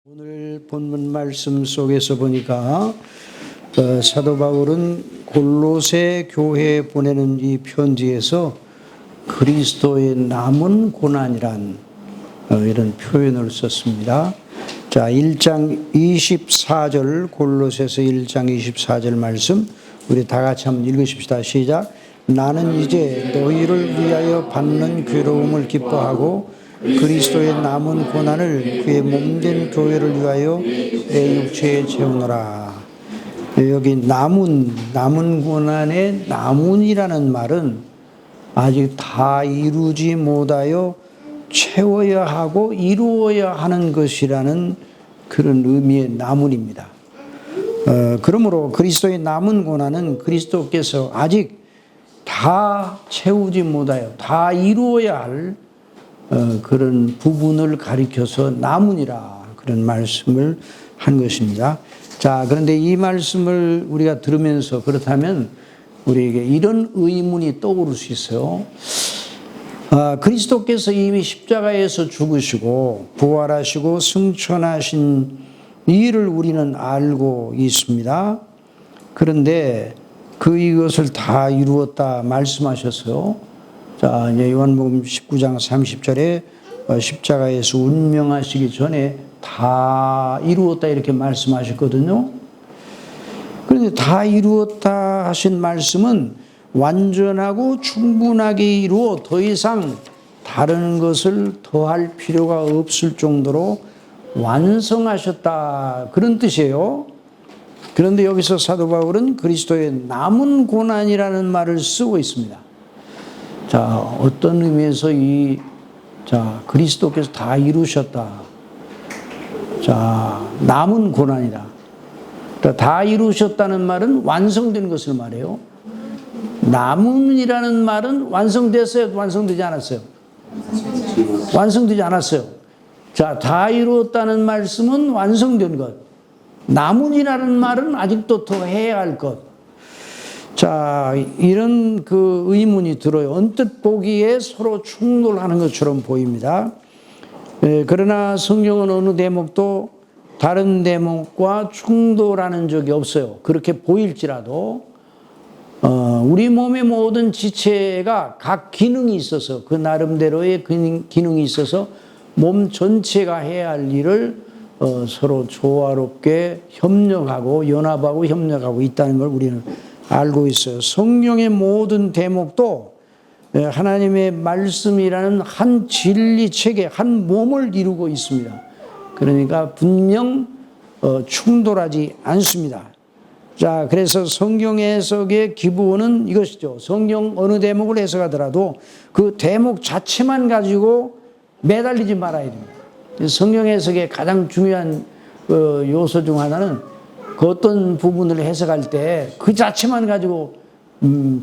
오늘 본문 말씀 속에서 보니까 사도 바울은 골로새 교회에 보내는 이 편지에서 그리스도의 남은 고난이란 이런 표현을 썼습니다. 자, 1장 24절, 골로새서 1장 24절 말씀 우리 다 같이 한번 읽으십시다. 시작. 나는 이제 너희를 위하여 받는 괴로움을 기뻐하고 그리스도의 남은 고난을 그의 몸된 교회를 위하여 내 육체에 채우노라. 여기 남은 고난의 남은이라는 말은 아직 다 이루지 못하여 채워야 하고 이루어야 하는 것이라는 그런 의미의 남은입니다. 그러므로 그리스도의 남은 고난은 그리스도께서 아직 다 채우지 못하여 다 이루어야 할 그런 부분을 가리켜서 남은이라 그런 말씀을 한 것입니다. 자, 그런데 이 말씀을 우리가 들으면서 그렇다면 우리에게 이런 의문이 떠오를 수 있어요. 그리스도께서 이미 십자가에서 죽으시고 부활하시고 승천하신 일을 우리는 알고 있습니다. 그런데 이것을 다 이루었다 말씀하셨어요. 자, 이제 요한복음 19장 30절에 십자가에서 운명하시기 전에 다 이루었다 이렇게 말씀하셨거든요. 그런데 다 이루었다 하신 말씀은 완전하고 충분하게 이루어 더 이상 다른 것을 더할 필요가 없을 정도로 완성하셨다 그런 뜻이에요. 그런데 여기서 사도 바울은 그리스도의 남은 고난이라는 말을 쓰고 있습니다. 자, 어떤 의미에서 그리스도께서 다 이루셨다. 자, 남은 고난이다. 그러니까 다 이루셨다는 말은 완성된 것을 말해요. 남은이라는 말은 완성됐어요? 완성되지 않았어요? 완성되지 않았어요. 자, 다 이루었다는 말씀은 완성된 것. 남은이라는 말은 아직도 더 해야 할 것. 자, 이런 그 의문이 들어요. 언뜻 보기에 서로 충돌하는 것처럼 보입니다. 그러나 성경은 어느 대목도 다른 대목과 충돌하는 적이 없어요. 그렇게 보일지라도 우리 몸의 모든 지체가 각 기능이 있어서 그 나름대로의 기능이 있어서 몸 전체가 해야 할 일을 서로 조화롭게 협력하고 연합하고 협력하고 있다는 걸 우리는 알고 있어요. 성경의 모든 대목도 하나님의 말씀이라는 한 진리 체계, 한 몸을 이루고 있습니다. 그러니까 분명 충돌하지 않습니다. 자, 그래서 성경 해석의 기본은 이것이죠. 성경 어느 대목을 해석하더라도 그 대목 자체만 가지고 매달리지 말아야 됩니다. 성경 해석의 가장 중요한 요소 중 하나는 그 어떤 부분을 해석할 때 그 자체만 가지고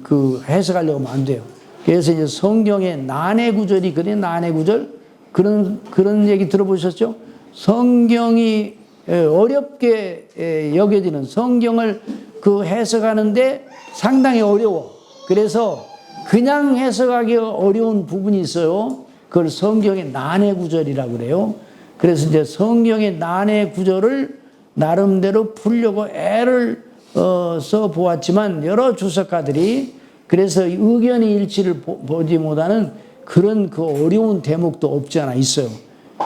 그 해석하려고 하면 안 돼요. 그래서 이제 성경의 난해 구절이 그래 난해 구절 그런 얘기 들어보셨죠? 성경이 어렵게 여겨지는 성경을 그 해석하는데 상당히 어려워. 그래서 그냥 해석하기 어려운 부분이 있어요. 그걸 성경의 난해 구절이라고 그래요. 그래서 이제 성경의 난해 구절을 나름대로 풀려고 애를 써 보았지만 여러 주석가들이 그래서 의견이 일치를 보지 못하는 그런 그 어려운 대목도 없지 않아 있어요.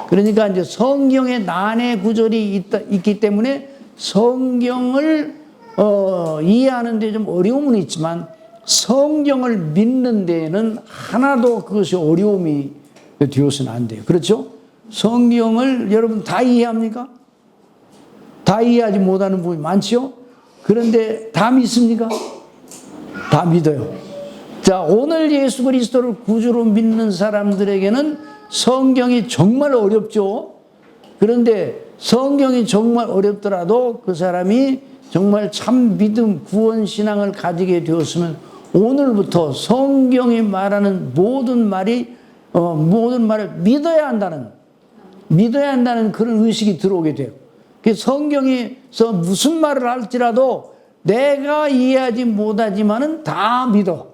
그러니까 이제 성경의 난해 구절이 있기 때문에 성경을 이해하는 데 좀 어려움은 있지만 성경을 믿는 데에는 하나도 그것이 어려움이 되어서는 안 돼요. 그렇죠? 성경을 여러분 다 이해합니까? 다 이해하지 못하는 부분이 많지요? 그런데 다 믿습니까? 다 믿어요. 자, 오늘 예수 그리스도를 구주로 믿는 사람들에게는 성경이 정말 어렵죠? 그런데 성경이 정말 어렵더라도 그 사람이 정말 참 믿음, 구원 신앙을 가지게 되었으면 오늘부터 성경이 말하는 모든 말을 믿어야 한다는 그런 의식이 들어오게 돼요. 성경에서 무슨 말을 할지라도 내가 이해하지 못하지만은 다 믿어.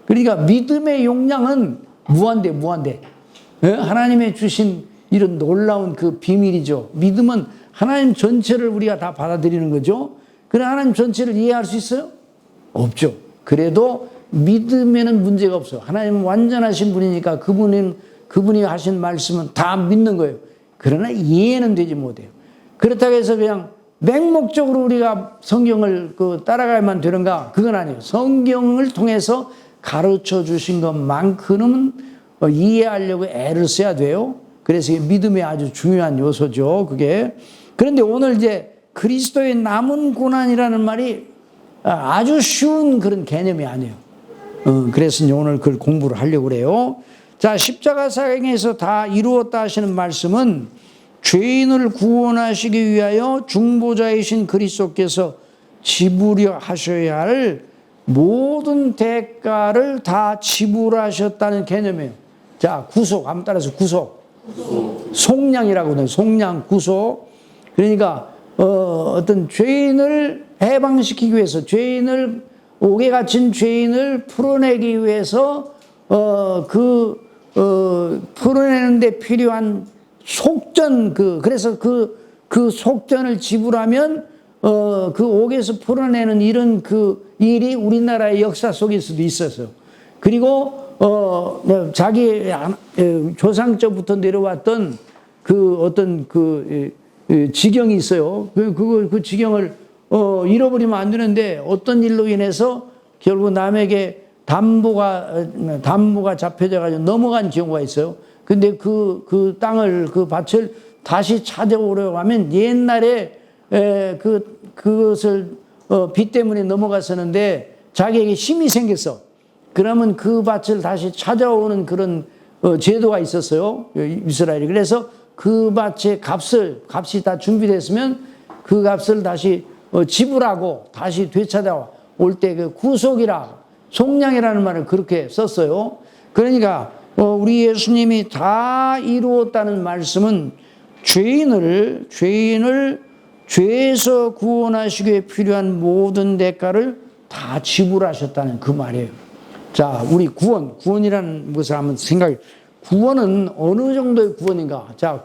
그러니까 믿음의 용량은 무한대. 하나님의 주신 이런 놀라운 그 비밀이죠. 믿음은 하나님 전체를 우리가 다 받아들이는 거죠. 그러나 하나님 전체를 이해할 수 있어요? 없죠. 그래도 믿음에는 문제가 없어요. 하나님은 완전하신 분이니까 그분이 하신 말씀은 다 믿는 거예요. 그러나 이해는 되지 못해요. 그렇다고 해서 그냥 맹목적으로 우리가 성경을 따라가야만 되는가? 그건 아니에요. 성경을 통해서 가르쳐 주신 것만큼은 이해하려고 애를 써야 돼요. 그래서 믿음의 아주 중요한 요소죠. 그게. 그런데 오늘 이제 그리스도의 남은 고난이라는 말이 아주 쉬운 그런 개념이 아니에요. 그래서 이제 오늘 그걸 공부를 하려고 그래요. 자, 십자가 사역에서 다 이루었다 하시는 말씀은 죄인을 구원하시기 위하여 중보자이신 그리스도께서 지불려 하셔야 할 모든 대가를 다 지불하셨다는 개념이에요. 자, 구속, 한번 따라서 구속. 속량이라고 해요. 속량, 구속. 그러니까 어떤 죄인을 해방시키기 위해서, 죄인을 옥에 갇힌 죄인을 풀어내기 위해서 풀어내는 데 필요한 속전, 그래서 그 속전을 지불하면 그 옥에서 풀어내는 이런 그 일이 우리나라의 역사 속에서도 있었어요. 그리고 자기 조상 때부터 내려왔던 그 어떤 지경이 있어요. 그 지경을 잃어버리면 안 되는데 어떤 일로 인해서 결국 남에게 담보가 잡혀져 가지고 넘어간 경우가 있어요. 근데 그 땅을, 그 밭을 다시 찾아오려고 하면 옛날에 그것을 빚 때문에 넘어갔었는데 자기에게 힘이 생겼어. 그러면 그 밭을 다시 찾아오는 그런 제도가 있었어요. 이스라엘이. 그래서 그 밭의 값이 다 준비됐으면 그 값을 다시 지불하고 다시 되찾아올 때 그 구속이라, 속량이라는 말을 그렇게 썼어요. 그러니까 우리 예수님이 다 이루었다는 말씀은 죄인을 죄에서 구원하시기 위해 필요한 모든 대가를 다 지불하셨다는 그 말이에요. 자, 우리 구원이라는 것을 한번 생각해. 구원은 어느 정도의 구원인가? 자,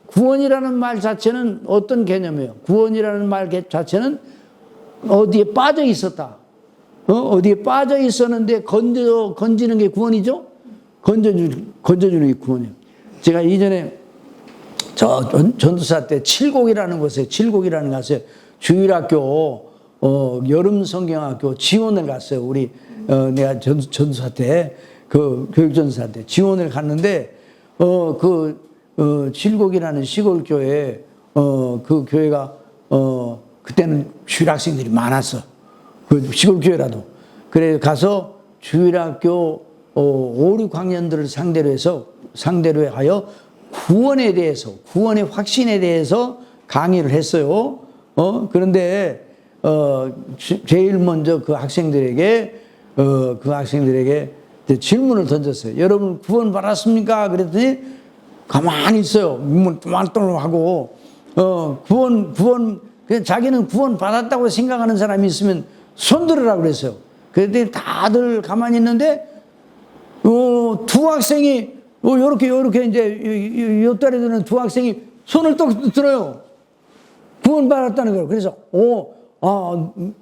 구원이라는 말 자체는 어떤 개념이에요? 구원이라는 말 자체는 어디에 빠져 있었다. 어디에 빠져 있었는데 건지는 게 구원이죠? 건져주는 게 구원이에요. 제가 이전에 전도사 때 칠곡이라는 곳에 주일학교, 여름 성경학교 지원을 갔어요. 내가 전도사 때, 교육전도사 때 지원을 갔는데, 칠곡이라는 시골교회, 그 교회가, 그때는 주일학생들이 많았어. 그 시골교회라도. 그래 가서 주일학교 5, 6학년들을 상대로 하여 구원에 대해서, 구원의 확신에 대해서 강의를 했어요. 그런데 제일 먼저 그 학생들에게 질문을 던졌어요. 여러분 구원 받았습니까? 그랬더니 가만히 있어요. 눈물 또말똥하고 자기는 구원 받았다고 생각하는 사람이 있으면 손 들으라고 그랬어요. 그랬더니 다들 가만히 있는데 두 학생이 요렇게 이제 옆다리 드는 두 학생이 손을 떡 들어요. 구원 받았다는 거예요. 그래서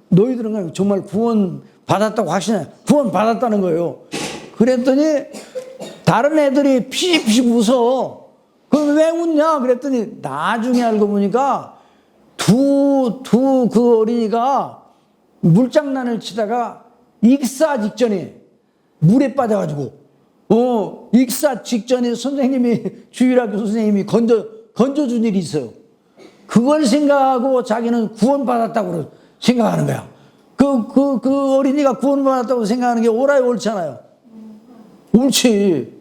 너희들은 정말 구원 받았다고 확신해. 구원 받았다는 거예요. 그랬더니 다른 애들이 피식 웃어. 그럼 왜 웃냐? 그랬더니 나중에 알고 보니까 그 어린이가 물장난을 치다가 익사 직전에 물에 빠져가지고 익사 직전에 주일학교 선생님이 건져준 일이 있어요. 그걸 생각하고 자기는 구원받았다고 생각하는 거야. 그 어린이가 구원받았다고 생각하는 게 옳아요, 옳잖아요? 옳지.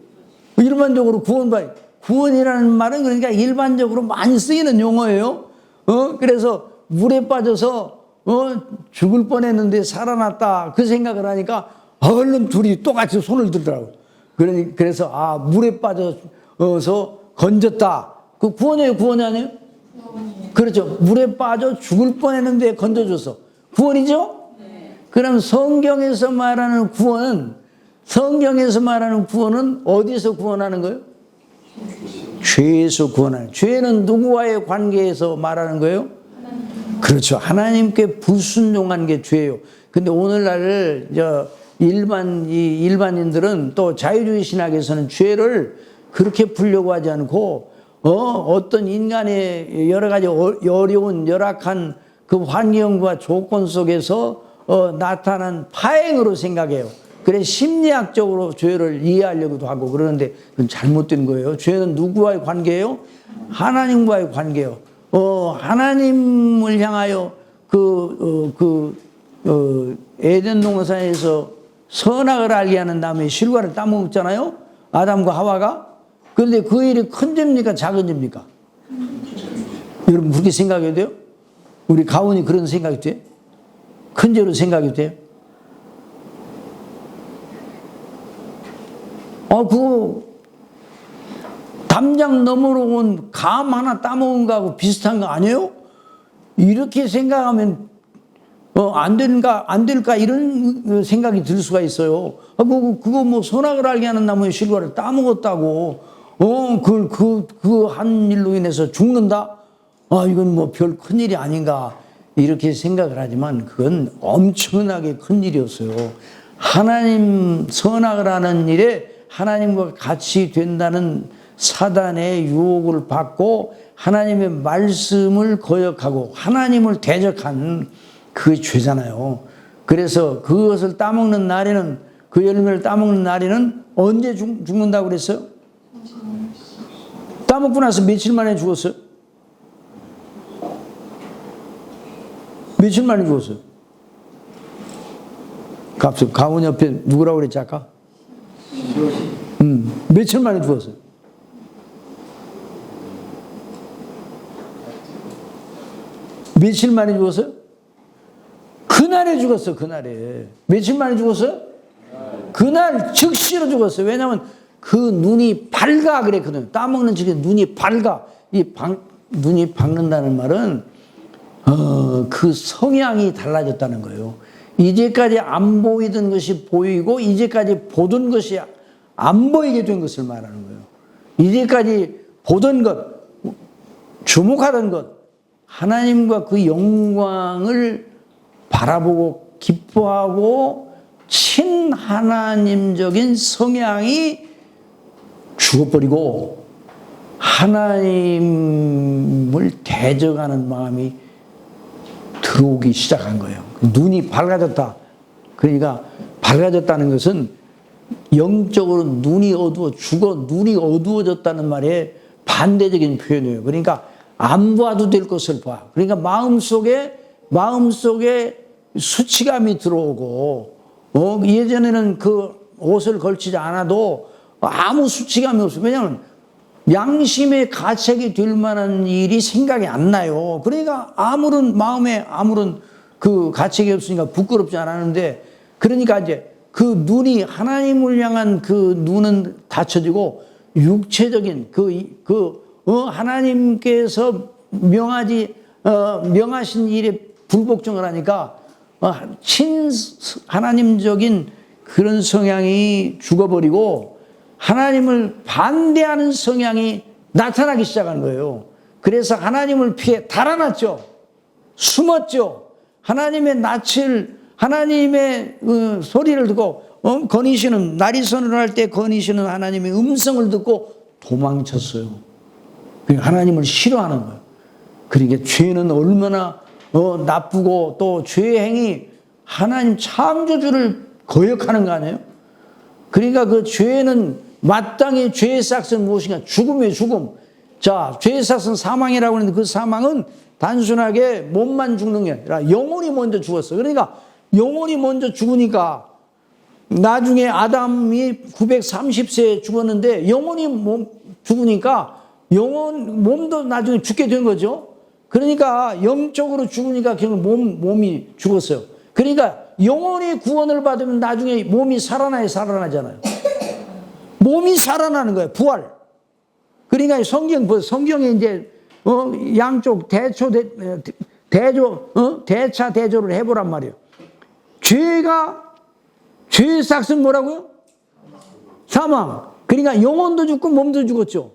일반적으로 구원이라는 말은 그러니까 일반적으로 많이 쓰이는 용어예요. 그래서 물에 빠져서 죽을 뻔했는데 살아났다 그 생각을 하니까 얼른 둘이 똑같이 손을 들더라고요. 그래서 물에 빠져서 건졌다. 그 구원이에요, 구원이 아니에요? 그렇죠. 물에 빠져 죽을 뻔했는데 건져줘서 구원이죠? 네. 그럼 성경에서 말하는 구원은 어디서 구원하는 거예요? 죄에서 구원하는. 죄는 누구와의 관계에서 말하는 거예요? 그렇죠. 하나님께 불순종한 게 죄예요. 근데 오늘날 일반인들은 또 자유주의 신학에서는 죄를 그렇게 풀려고 하지 않고 어떤 인간의 여러 가지 어려운 열악한 그 환경과 조건 속에서 나타난 파행으로 생각해요. 그래 심리학적으로 죄를 이해하려고도 하고 그러는데 그건 잘못된 거예요. 죄는 누구와의 관계예요? 하나님과의 관계예요. 하나님을 향하여 에덴 동산에서 선악을 알게 하는 다음에 실과를 따먹었잖아요. 아담과 하와가. 그런데 그 일이 큰 죄입니까? 작은 죄입니까? 여러분 그렇게 생각해도 돼요? 우리 가훈이 그런 생각이 돼요? 큰 죄로 생각이 돼요? 그 담장 너머로 온 감 하나 따먹은 거하고 비슷한 거 아니에요? 이렇게 생각하면 안 될까 이런 생각이 들 수가 있어요. 그거 뭐 선악을 알게 하는 나무의 실과를 따먹었다고 그 한 일로 인해서 죽는다? 이건 뭐 별 큰일이 아닌가 이렇게 생각을 하지만 그건 엄청나게 큰 일이었어요. 하나님 선악을 하는 일에 하나님과 같이 된다는 사단의 유혹을 받고 하나님의 말씀을 거역하고 하나님을 대적한 그 죄잖아요. 그래서 그것을 따먹는 날에는 그 열매를 따먹는 날에는 언제 죽는다고 그랬어요? 따먹고 나서 며칠 만에 죽었어요? 며칠 만에 죽었어요? 가훈 옆에 누구라고 그랬지 아까? 며칠 만에 죽었어요? 며칠 만에 죽었어요? 그날에 죽었어, 그날에. 며칠 만에 죽었어요? 그날 즉시로 죽었어요. 왜냐하면 그 눈이 밝아 그랬거든요. 따먹는 즉시 눈이 밝아. 눈이 밝는다는 말은 그 성향이 달라졌다는 거예요. 이제까지 안 보이던 것이 보이고 이제까지 보던 것이 안 보이게 된 것을 말하는 거예요. 이제까지 보던 것, 주목하던 것, 하나님과 그 영광을 바라보고 기뻐하고 친하나님적인 성향이 죽어버리고 하나님을 대적하는 마음이 들어오기 시작한 거예요. 눈이 밝아졌다. 그러니까 밝아졌다는 것은 영적으로 눈이 눈이 어두워졌다는 말에 반대적인 표현이에요. 그러니까 안 봐도 될 것을 봐. 그러니까 마음속에 수치감이 들어오고, 예전에는 그 옷을 걸치지 않아도 아무 수치감이 없어요. 왜냐하면 양심의 가책이 될 만한 일이 생각이 안 나요. 그러니까 마음에 아무런 그 가책이 없으니까 부끄럽지 않았는데, 그러니까 이제 그 눈이 하나님을 향한 그 눈은 닫혀지고 육체적인 하나님께서 명하신 일에 불복종을 하니까 하나님적인 그런 성향이 죽어버리고 하나님을 반대하는 성향이 나타나기 시작한 거예요. 그래서 하나님을 피해 달아났죠. 숨었죠. 하나님의 소리를 듣고 거니시는 날이 선언할 때 거니시는 하나님의 음성을 듣고 도망쳤어요. 하나님을 싫어하는 거예요. 그러니까 죄는 얼마나 나쁘고 또 죄의 행위 하나님 창조주를 거역하는 거 아니에요? 그러니까 그 죄는 마땅히 죄의 삭은 무엇인가? 죽음이에요, 죽음. 자, 죄의 삭은 사망이라고 하는데 그 사망은 단순하게 몸만 죽는 게 아니라 영혼이 먼저 죽었어. 그러니까 영혼이 먼저 죽으니까 나중에 아담이 930세에 죽었는데 영혼이 죽으니까 몸도 나중에 죽게 된 거죠. 그러니까 영적으로 죽으니까 결국 몸이 죽었어요. 그러니까 영혼이 구원을 받으면 나중에 몸이 살아나잖아요. 몸이 살아나는 거예요. 부활. 그러니까 성경에 이제 양쪽 대차 대조를 해보란 말이에요. 죄의 삭은 뭐라고요? 사망. 그러니까 영혼도 죽고 몸도 죽었죠.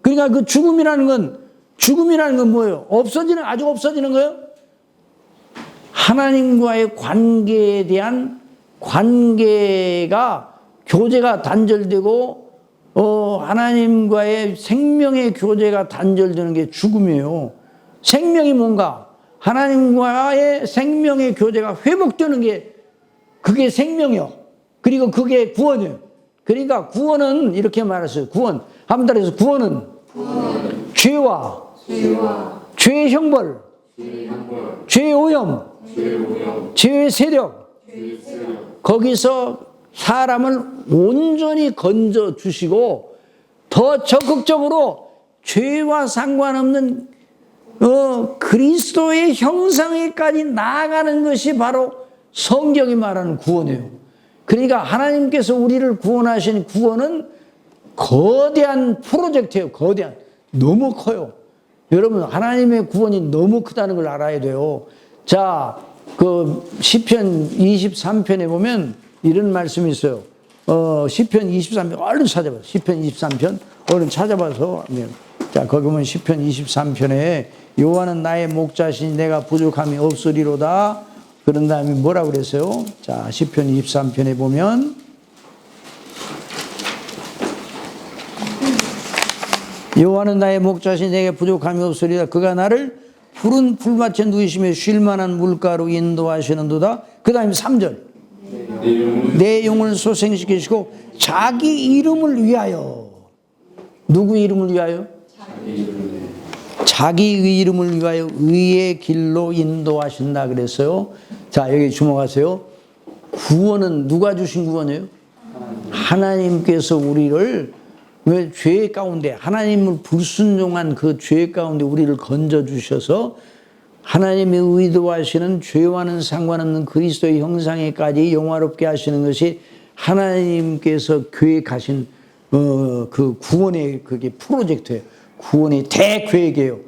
그러니까 그 죽음이라는 건 뭐예요? 아주 없어지는 거예요? 하나님과의 관계에 대한 관계가, 교제가 단절되고, 하나님과의 생명의 교제가 단절되는 게 죽음이에요. 생명이 뭔가? 하나님과의 생명의 교제가 회복되는 게, 그게 생명이요. 그리고 그게 구원이에요. 그러니까 구원은 이렇게 말했어요. 구원. 한번 따라해서 구원은 죄와 죄의 형벌, 죄의 오염, 죄의 세력, 거기서 사람을 온전히 건져 주시고 더 적극적으로 죄와 상관없는 그리스도의 형상에까지 나아가는 것이 바로 성경이 말하는 구원이에요. 그러니까 하나님께서 우리를 구원하신 구원은 거대한 프로젝트예요. 거대한. 너무 커요. 여러분, 하나님의 구원이 너무 크다는 걸 알아야 돼요. 자, 그 시편 23편에 보면 이런 말씀이 있어요. 시편 23편 얼른 찾아봐요. 시편 23편 얼른 찾아봐서. 자, 거기 보면 시편 23편에 여호와는 나의 목자시니 내가 부족함이 없으리로다. 그런 다음에 뭐라고 그랬어요? 자, 시편 23편에 보면 여호와는 나의 목자시니 내게 부족함이 없으리라. 그가 나를 푸른 풀밭에 누이시며 쉴만한 물가로 인도하시는도다. 그 다음에 3절 내 영을 소생시키시고 자기 이름을 위하여. 누구 이름을 위하여? 자기 이름을 위하여 의의 길로 인도하신다 그랬어요. 자, 여기 주목하세요. 구원은 누가 주신 구원이에요? 하나님께서 우리를, 왜 죄 가운데, 하나님을 불순종한 그 죄 가운데 우리를 건져 주셔서 하나님의 의도하시는 죄와는 상관없는 그리스도의 형상에까지 영화롭게 하시는 것이 하나님께서 계획하신 그 구원의 그게 프로젝트예요. 구원의 대계획이에요.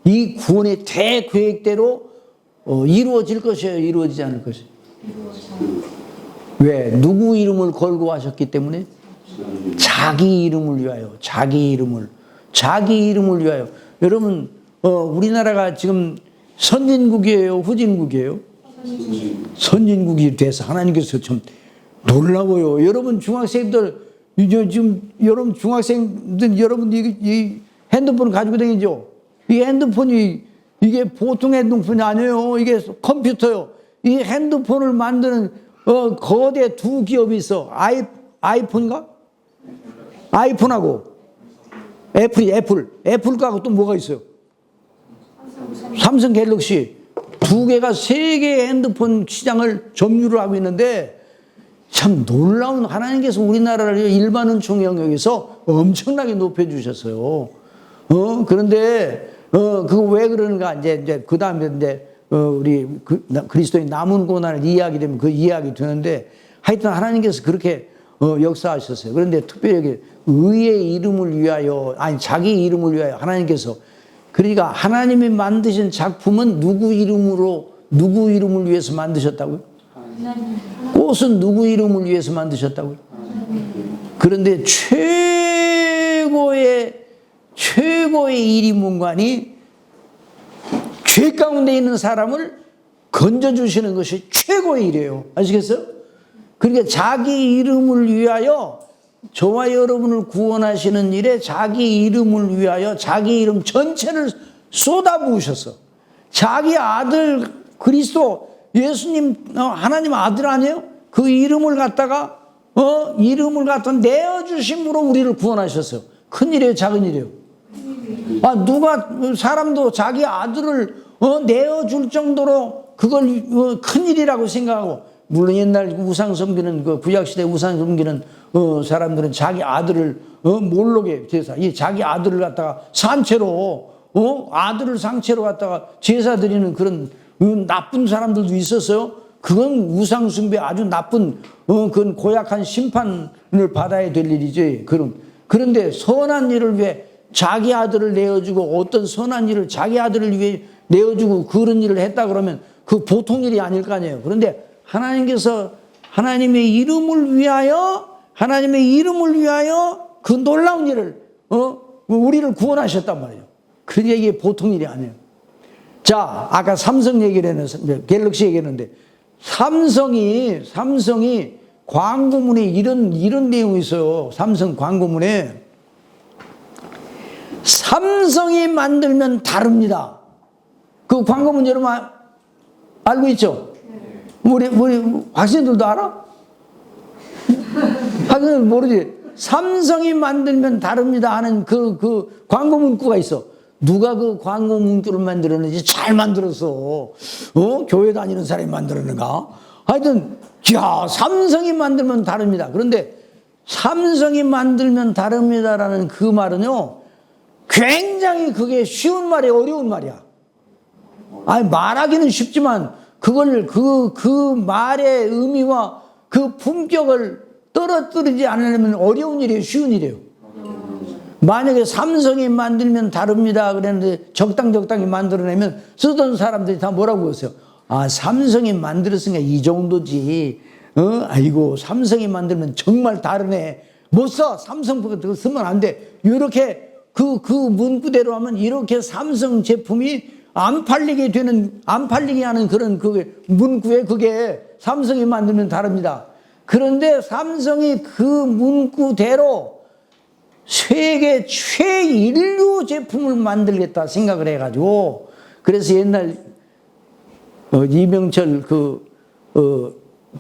이 구원의 대계획대로 이루어질 것이에요? 이루어지지 않을 것이에요? 왜? 누구 이름을 걸고 하셨기 때문에? 자기 이름을 위하여. 자기 이름을 위하여. 여러분, 우리나라가 지금 선진국이에요? 후진국이에요? 선진국이 돼서 하나님께서 좀 놀라워요. 여러분 중학생들, 지금 여러분 중학생들, 여러분 이 핸드폰 가지고 다니죠? 이 핸드폰이 이게 보통 핸드폰이 아니에요. 이게 컴퓨터요. 이 핸드폰을 만드는 거대 두 기업이 있어. 아이폰인가? 아이폰하고 애플하고 또 뭐가 있어요? 삼성 갤럭시. 두 개가 세계의 핸드폰 시장을 점유를 하고 있는데 참 놀라운, 하나님께서 우리나라를 일반은총 영역에서 엄청나게 높여주셨어요. 그런데 그거 왜 그러는가? 이제 그 다음에 이제 우리 그리스도의 남은 고난을 이야기되면 그 이야기 되는데, 하여튼 하나님께서 그렇게 역사하셨어요. 그런데 특별히 의의 이름을 위하여, 아니 자기 이름을 위하여 하나님께서, 그러니까 하나님이 만드신 작품은 누구 이름을 위해서 만드셨다고요? 꽃은 누구 이름을 위해서 만드셨다고요? 그런데 최고의 일인문관이 죄 가운데 있는 사람을 건져주시는 것이 최고의 일이에요. 아시겠어요? 그러니까 자기 이름을 위하여, 저와 여러분을 구원하시는 일에 자기 이름을 위하여 자기 이름 전체를 쏟아부으셨어. 자기 아들 그리스도 예수님, 하나님 아들 아니에요? 그 이름을 갖다가 내어주심으로 우리를 구원하셨어요. 큰일이에요, 작은 일이에요? 사람도 자기 아들을 내어줄 정도로 그걸 큰일이라고 생각하고, 물론 옛날 우상 섬기는, 그 구약시대 우상 섬기는 사람들은 자기 아들을 몰록에 제사, 이 자기 아들을 갖다가 산채로, 아들을 상체로 갖다가 제사 드리는 그런 나쁜 사람들도 있었어요. 그건 우상 숭배, 아주 나쁜, 그건 고약한 심판을 받아야 될 일이지. 그런데 선한 일을 위해 자기 아들을 내어주고, 어떤 선한 일을 자기 아들을 위해 내어주고 그런 일을 했다 그러면 그 보통 일이 아닐 거 아니에요. 그런데 하나님께서 하나님의 이름을 위하여 그 놀라운 일을 우리를 구원하셨단 말이에요. 그러니까 이게 보통 일이 아니에요. 자, 아까 삼성 얘기를 했는데, 갤럭시 얘기했는데, 삼성이 광고문에 이런 내용이 있어요. 삼성 광고문에. 삼성이 만들면 다릅니다. 그 광고문 여러분 알고 있죠? 우리 학생들도 알아? 학생들 모르지? 삼성이 만들면 다릅니다 하는 그 광고 문구가 있어. 누가 그 광고 문구를 만들었는지 잘 만들었어. 교회 다니는 사람이 만들었는가? 하여튼, 야, 삼성이 만들면 다릅니다. 그런데 삼성이 만들면 다릅니다라는 그 말은요, 굉장히 그게 쉬운 말이 어려운 말이야. 아니, 말하기는 쉽지만, 그걸 그 말의 의미와 그 품격을 떨어뜨리지 않으려면 어려운 일이에요, 쉬운 일이에요. 만약에 삼성이 만들면 다릅니다 그랬는데 적당히 만들어내면 쓰던 사람들이 다 뭐라고 했어요? 아, 삼성이 만들었으니까 이 정도지. 아이고, 삼성이 만들면 정말 다르네. 못 써. 삼성 그거 쓰면 안 돼. 이렇게 그 문구대로 하면 이렇게 삼성 제품이 안 팔리게 하는 그런 그 문구에 그게 삼성이 만들면 다릅니다. 그런데 삼성이 그 문구대로 세계 최인류 제품을 만들겠다 생각을 해가지고, 그래서 옛날 이명철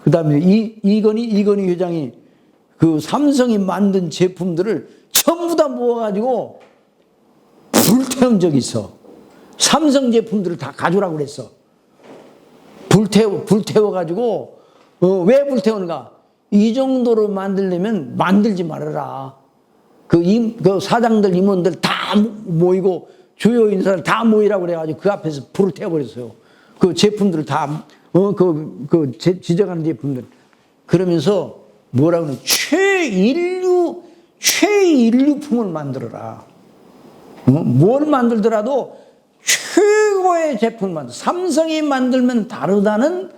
그다음에 이건희 회장이 그 삼성이 만든 제품들을 전부 다 모아가지고 불태운 적이 있어. 삼성 제품들을 다 가져오라고 그랬어. 불태워가지고, 왜 불태우는가? 이 정도로 만들려면 만들지 말아라. 그 사장들, 임원들 다 모이고, 주요 인사들 다 모이라고 그래가지고 그 앞에서 불을 태워버렸어요. 그 제품들을 다, 지정하는 제품들. 그러면서 뭐라고 그러냐. 최인류품을 만들어라. 뭘 만들더라도 최고의 제품을 만들어. 삼성이 만들면 다르다는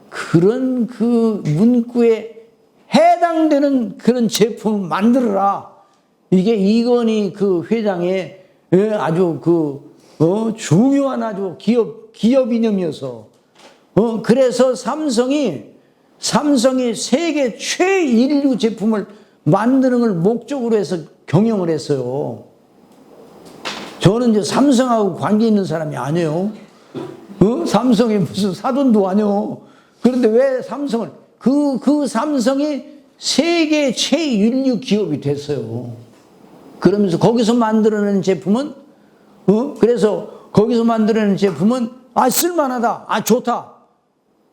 그런 그 문구에 해당되는 그런 제품을 만들어라. 이게 이건희 그 회장의 아주 중요한 아주 기업 이념이어서. 그래서 삼성이 세계 최인류 제품을 만드는 걸 목적으로 해서 경영을 했어요. 저는 이제 삼성하고 관계 있는 사람이 아니에요. 삼성이 무슨 사돈도 아니에요. 그런데 왜 삼성을, 그 삼성이 세계 최인류 기업이 됐어요. 그러면서 거기서 만들어낸 제품은, 그래서 거기서 만들어낸 제품은, 쓸만하다. 좋다.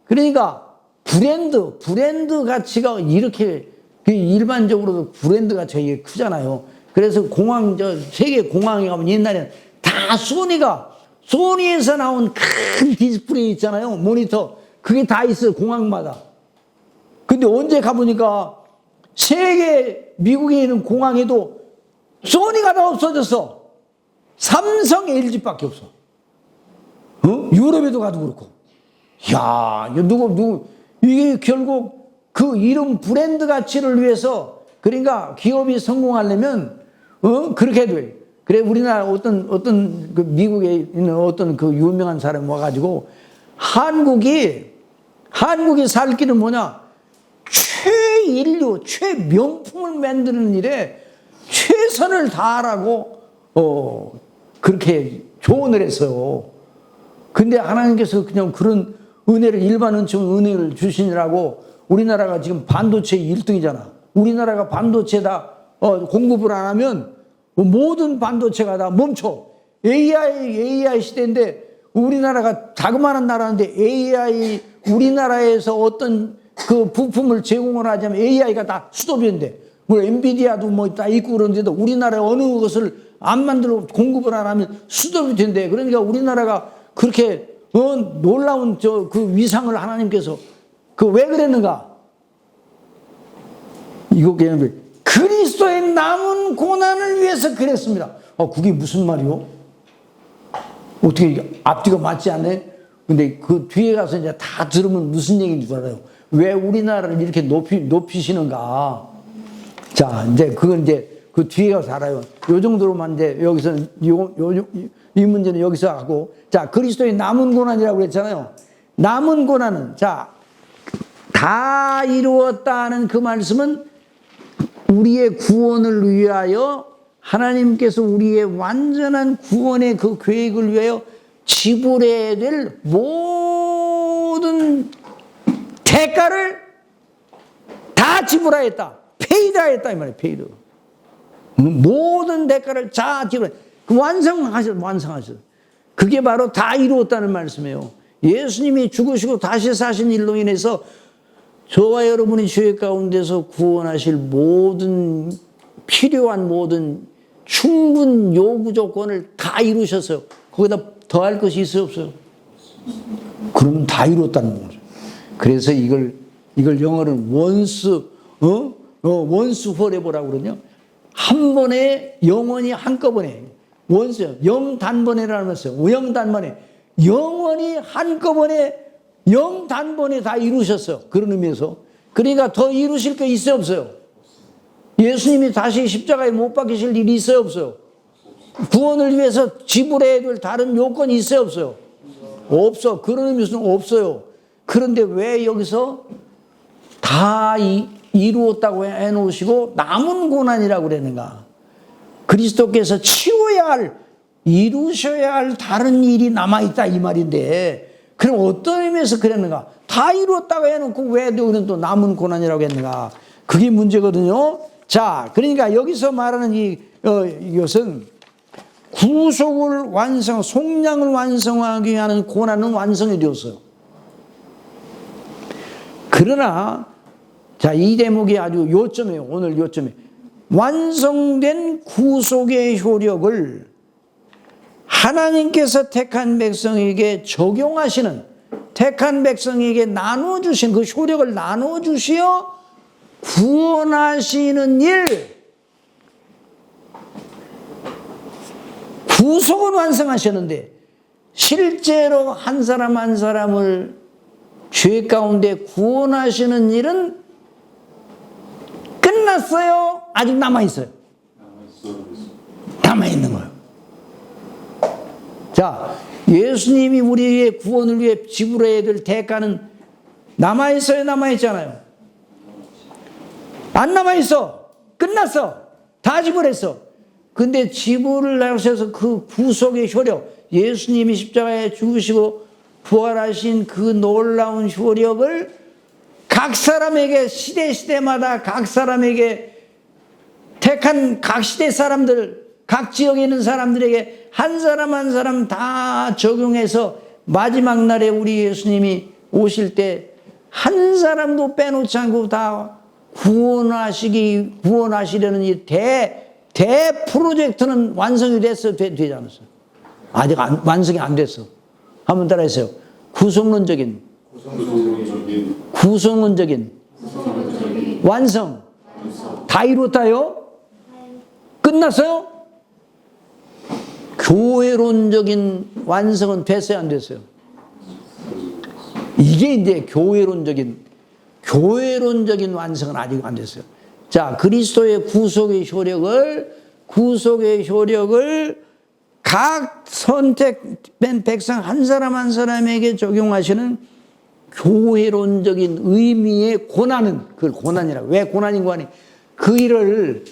그러니까 브랜드 가치가 이렇게, 일반적으로도 브랜드 가치가 이게 크잖아요. 그래서 세계 공항에 가면 옛날에는 다 소니에서 나온 큰 디스플레이 있잖아요. 모니터. 그게 다 있어요. 공항마다. 근데 언제 가보니까 미국에 있는 공항에도 소니가 다 없어졌어. 삼성, LG밖에 없어. 유럽에도 가도 그렇고. 야, 이게 결국 그 이름 브랜드 가치를 위해서, 그러니까 기업이 성공하려면 그렇게 돼. 그래, 우리나라 어떤 그 미국에 있는 어떤 그 유명한 사람이 와가지고 한국이 살 길은 뭐냐? 최인류, 최명품을 만드는 일에 최선을 다하라고 그렇게 조언을 했어요. 근데 하나님께서 그냥 그런 일반 은혜를 주시느라고 우리나라가 지금 반도체 1등이잖아. 우리나라가 반도체 다 공급을 안 하면 모든 반도체가 다 멈춰. AI 시대인데 우리나라가 자그마한 나라인데 우리나라에서 어떤 그 부품을 제공을 하자면 AI가 다 수도비인데, 엔비디아도 뭐 다 있고 그런데도 우리나라에 어느 것을 안 만들고 공급을 안 하면 수도비 된대. 그러니까 우리나라가 그렇게 놀라운 그 위상을 하나님께서 왜 그랬는가? 이거 그냥 그리스도의 남은 고난을 위해서 그랬습니다. 그게 무슨 말이요? 어떻게 앞뒤가 맞지 않네? 근데 그 뒤에 가서 이제 다 들으면 무슨 얘기인 줄 알아요? 왜 우리나라를 이렇게 높이시는가? 자, 이제 그건 이제 그 뒤에 가서 알아요. 요 정도로만 이제 여기서는 이 문제는 여기서 하고. 자, 그리스도의 남은 고난이라고 그랬잖아요. 남은 고난은, 자, 다 이루었다는 그 말씀은 우리의 구원을 위하여 하나님께서 우리의 완전한 구원의 그 계획을 위하여 지불해야 될 모든 대가를 다 지불하였다. 페이드하였다 이 말이에요. 페이드. 모든 대가를 다 지불해. 완성하셨어. 그게 바로 다 이루었다는 말씀이에요. 예수님이 죽으시고 다시 사신 일로 인해서 저와 여러분이 죄 가운데서 구원하실 모든 필요한 모든 충분 요구 조건을 다 이루셨어요. 거기다 더할 것이 있어요, 없어요? 그럼 다 이뤘다는 거죠. 그래서 이걸 영어로는 원스 포레버라고 그러냐? 한 번에 영원히 한꺼번에 원스 영단번에라는 말이에요. 영단번에 영원히 한꺼번에 영단번에 다 이루셨어요. 그런 의미에서. 그러니까 더 이루실 게 있어요, 없어요? 예수님이 다시 십자가에 못 박히실 일이 있어요, 없어요? 구원을 위해서 지불해야 될 다른 요건이 있어요, 없어요? 없어. 그런 의미에서는 없어요. 그런데 왜 여기서 다 이루었다고 해놓으시고 남은 고난이라고 그랬는가? 그리스도께서 치워야 할, 이루셔야 할 다른 일이 남아있다 이 말인데, 그럼 어떤 의미에서 그랬는가? 다 이루었다고 해놓고 왜 여기는 또 남은 고난이라고 했는가? 그게 문제거든요. 자, 그러니까 여기서 말하는 이것은 구속을 속량을 완성하기 위한 고난은 완성이 되었어요. 그러나, 자, 이 대목이 아주 요점이에요. 오늘 요점이. 완성된 구속의 효력을 하나님께서 택한 백성에게 적용하시는, 택한 백성에게 나눠주신 그 효력을 나눠주시어 구원하시는 일, 구속은 완성하셨는데 실제로 한 사람 한 사람을 죄 가운데 구원하시는 일은 끝났어요? 아직 남아있어요? 남아있는 거예요. 자, 예수님이 우리의 구원을 위해 지불해야 될 대가는 남아있어요? 남아있잖아요? 안 남아있어. 끝났어. 다 지불했어. 근데 지불을 하셔서 그 구속의 효력, 예수님이 십자가에 죽으시고 부활하신 그 놀라운 효력을 각 사람에게, 시대마다 각 사람에게 택한 각 시대 사람들, 각 지역에 있는 사람들에게 한 사람 한 사람 다 적용해서 마지막 날에 우리 예수님이 오실 때 한 사람도 빼놓지 않고 다 구원하시려는 이 대 프로젝트는 완성이 됐어, 되지 않았어? 아직 완성이 안 됐어. 한번 따라해주세요. 구성론적인 완성. 다 이뤘다요? 끝났어요? 교회론적인 완성은 됐어요, 안 됐어요? 이게 이제 교회론적인 완성은 아직 안 됐어요. 자, 그리스도의 구속의 효력을 각 선택된 백성 한 사람 한 사람에게 적용하시는 교회론적인 의미의 고난은, 그걸 고난이라고. 왜 고난인 거 아니? 그 일을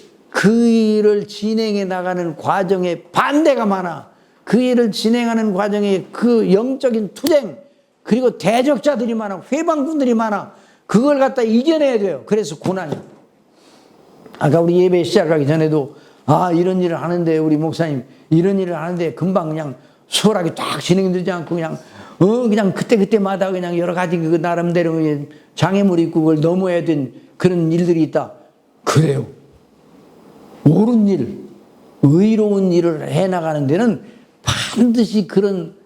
진행해 나가는 과정에 반대가 많아. 그 일을 진행하는 과정에 그 영적인 투쟁, 그리고 대적자들이 많아. 회방꾼들이 많아. 그걸 갖다 이겨내야 돼요. 그래서 고난이에요. 아까 우리 예배 시작하기 전에도 이런 일을 하는데, 우리 목사님 이런 일을 하는데 금방 그냥 수월하게 딱 진행되지 않고 그냥 그때마다 그냥 여러 가지 그 나름대로 장애물 있고 그걸 넘어야 된 그런 일들이 있다. 그래요. 옳은 일, 의로운 일을 해나가는 데는 반드시 그런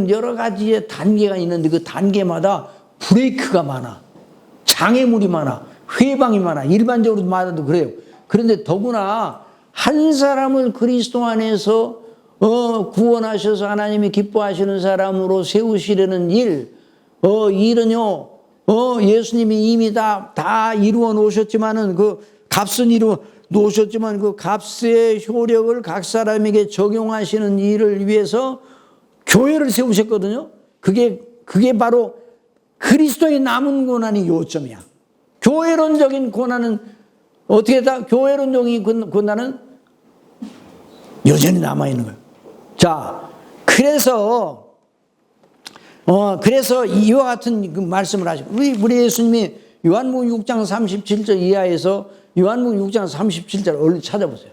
여러 가지의 단계가 있는데 그 단계마다 브레이크가 많아. 장애물이 많아. 회방이 많아. 일반적으로 말해도 그래요. 그런데 더구나 한 사람을 그리스도 안에서 구원하셔서 하나님이 기뻐하시는 사람으로 세우시려는 일은요, 예수님이 이미 다 이루어 놓으셨지만은 그 값은 놓으셨지만 그 값의 효력을 각 사람에게 적용하시는 일을 위해서 교회를 세우셨거든요. 그게 바로 그리스도의 남은 고난이 요점이야. 교회론적인 고난은 어떻게 다 교회론적인 고난은 여전히 남아있는 거예요. 자, 그래서 이와 같은 그 말씀을 하시고, 우리 예수님이 요한복음 6장 37절 이하에서 요한복음 6장 37절 얼른 찾아보세요.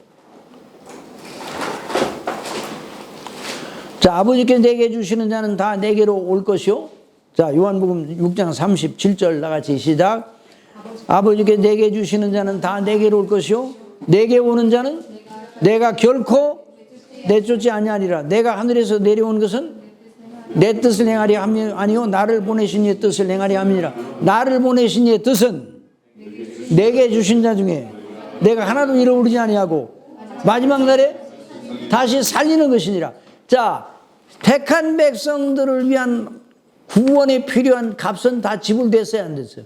자, 아버지께 내게 주시는 자는 다 내게로 올 것이요. 자, 요한복음 6장 37절 나같이 시작. 아버지께 내게 주시는 자는 다 내게로 올 것이요. 내게 오는 자는 내가 결코 내쫓지 아니하리라. 내가 하늘에서 내려온 것은 내 뜻을 행하리 함이 아니요 나를 보내신 이의 뜻을 행하리 함이니라. 나를 보내신 이의 뜻은 내게 주신 자 중에 내가 하나도 잃어버리지 아니하고 마지막 날에 다시 살리는 것이니라. 자, 택한 백성들을 위한 구원에 필요한 값은 다 지불됐어요, 안 됐어요?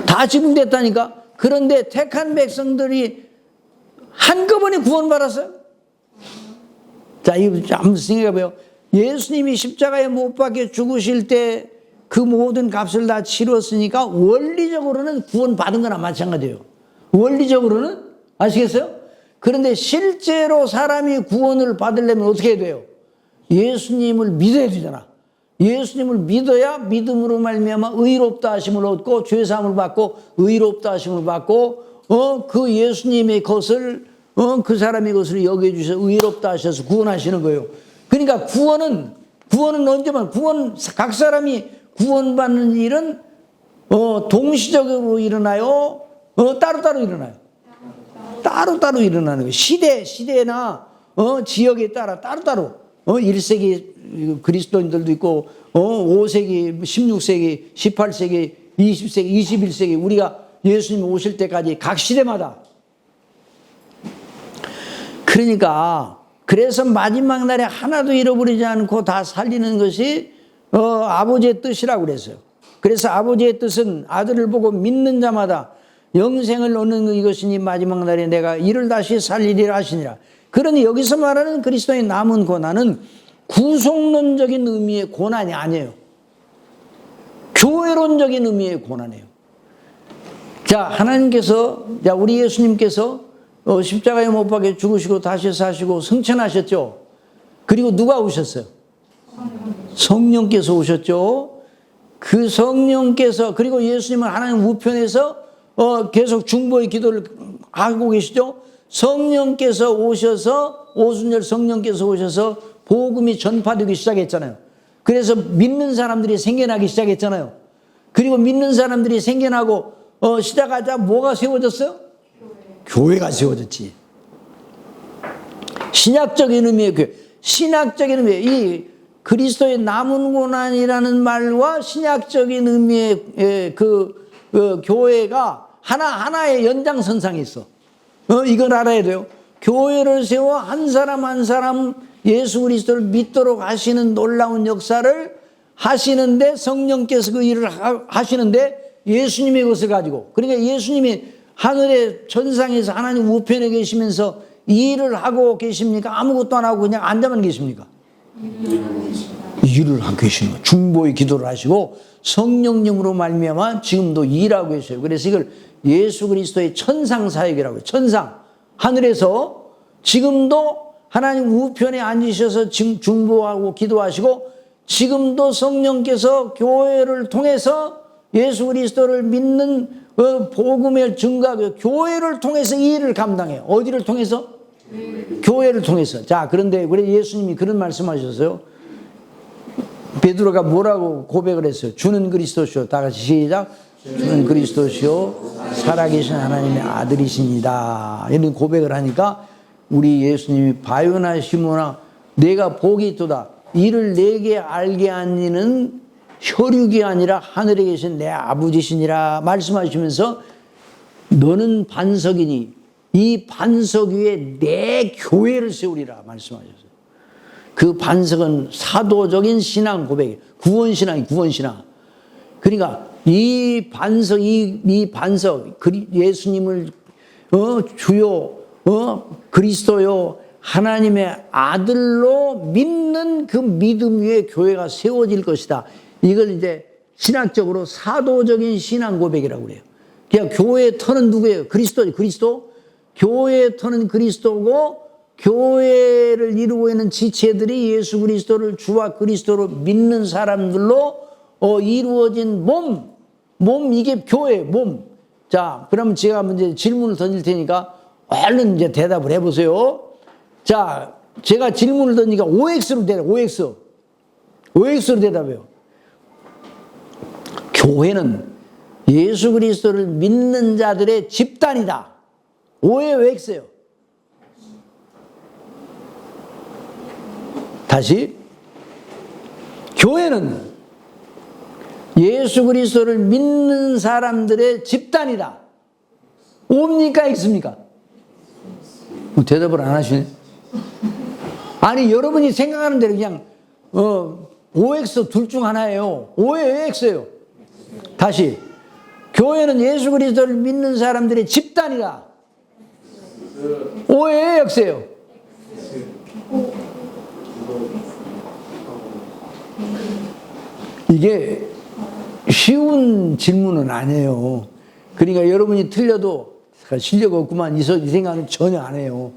다 지불됐다니까. 그런데 택한 백성들이 한꺼번에 구원받았어요. 자, 이거 한번 생각해봐요. 예수님이 십자가에 못 박혀 죽으실 때 그 모든 값을 다 치렀으니까 원리적으로는 구원받은 거나 마찬가지예요. 원리적으로는. 아시겠어요? 그런데 실제로 사람이 구원을 받으려면 어떻게 해야 돼요? 예수님을 믿어야 되잖아. 예수님을 믿어야 믿음으로 말미암아 의롭다 하심을 얻고 죄사함을 받고 의롭다 하심을 받고 그 예수님의 것을 그 사람의 것을 여겨주셔서 의롭다 하셔서 구원하시는 거예요. 그러니까 구원은 언제만 각 사람이 구원받는 일은 동시적으로 일어나요? 따로따로 일어나요? 따로따로 일어나는 거예요. 시대나 지역에 따라 따로따로 1세기 그리스도인들도 있고 5세기, 16세기, 18세기, 20세기, 21세기 우리가 예수님 오실 때까지 각 시대마다 그러니까 그래서 마지막 날에 하나도 잃어버리지 않고 다 살리는 것이 아버지의 뜻이라고 그랬어요. 그래서 아버지의 뜻은 아들을 보고 믿는 자마다 영생을 얻는 이것이니 마지막 날에 내가 이를 다시 살리리라 하시니라. 그러니 여기서 말하는 그리스도의 남은 고난은 구속론적인 의미의 고난이 아니에요. 교회론적인 의미의 고난이에요. 자, 하나님께서, 우리 예수님께서 십자가에 못 박혀 죽으시고 다시 사시고 승천하셨죠. 그리고 누가 오셨어요? 성령께서 오셨죠. 그 성령께서, 그리고 예수님은 하나님 우편에서 계속 중보의 기도를 하고 계시죠. 성령께서 오셔서, 오순절 성령께서 오셔서 복음이 전파되기 시작했잖아요. 그래서 믿는 사람들이 생겨나기 시작했잖아요. 그리고 믿는 사람들이 생겨나고 시작하자 뭐가 세워졌어요? 교회가 세워졌지. 신약적인 의미의 교회. 신약적인 의미의 이 그리스도의 남은 고난이라는 말과 신약적인 의미의 그 교회가 하나의 연장선상에 있어. 이걸 알아야 돼요. 교회를 세워 한 사람 한 사람 예수 그리스도를 믿도록 하시는 놀라운 역사를 하시는데 성령께서 그 일을 하시는데 예수님의 것을 가지고, 그러니까 예수님이 하늘의 천상에서 하나님 우편에 계시면서 이 일을 하고 계십니까? 아무것도 안 하고 그냥 앉아만 계십니까? 일을 하고 계시는 거예요. 중보의 기도를 하시고 성령님으로 말미암아 지금도 일하고 계셔요. 그래서 이걸 예수 그리스도의 천상 사역이라고 해요. 천상. 하늘에서 지금도 하나님 우편에 앉으셔서 중보하고 기도하시고 지금도 성령께서 교회를 통해서 예수 그리스도를 믿는 복음의 증가, 교회를 통해서 이 일을 감당해요. 어디를 통해서? 교회를 통해서. 자, 그런데 우리 예수님이 그런 말씀하셨어요. 베드로가 뭐라고 고백을 했어요? 주는 그리스도시오. 다 같이 시작. 주는 그리스도시오. 살아계신 하나님의 아들이십니다. 이런 고백을 하니까 우리 예수님이 바요나 시모나 내가 복이 있도다. 이를 내게 알게 한 이는 혈육이 아니라 하늘에 계신 내 아버지시니라 말씀하시면서 너는 반석이니 이 반석 위에 내 교회를 세우리라 말씀하셨어요. 그 반석은 사도적인 신앙 고백이에요. 구원신앙이 구원신앙. 그러니까 이 반석, 이 반석, 예수님을 주요 그리스도요 하나님의 아들로 믿는 그 믿음 위에 교회가 세워질 것이다. 이걸 이제 신학적으로 사도적인 신앙 고백이라고 그래요. 그냥 교회의 터는 누구예요? 그리스도. 교회의 터는 그리스도고 교회를 이루고 있는 지체들이 예수 그리스도를 주와 그리스도로 믿는 사람들로 이루어진 몸 이게 교회의 몸. 자, 그러면 제가 이제 질문을 던질 테니까 얼른 이제 대답을 해보세요. 자, 제가 질문을 던지니까 OX로 대답해요. OX로 대답해요. 교회는 예수 그리스도를 믿는 자들의 집단이다. O예요, X예요? 다시. 교회는 예수 그리스도를 믿는 사람들의 집단이다. O입니까, X입니까? 대답을 안 하시네. 아니, 여러분이 생각하는 대로 그냥 OX 둘 중 하나예요. O예요, X예요? 다시. 교회는 예수 그리스도를 믿는 사람들의 집단이다. O예요, X예요? 이게 쉬운 질문은 아니에요. 그러니까 여러분이 틀려도 실력 없구만 이 생각은 전혀 안 해요.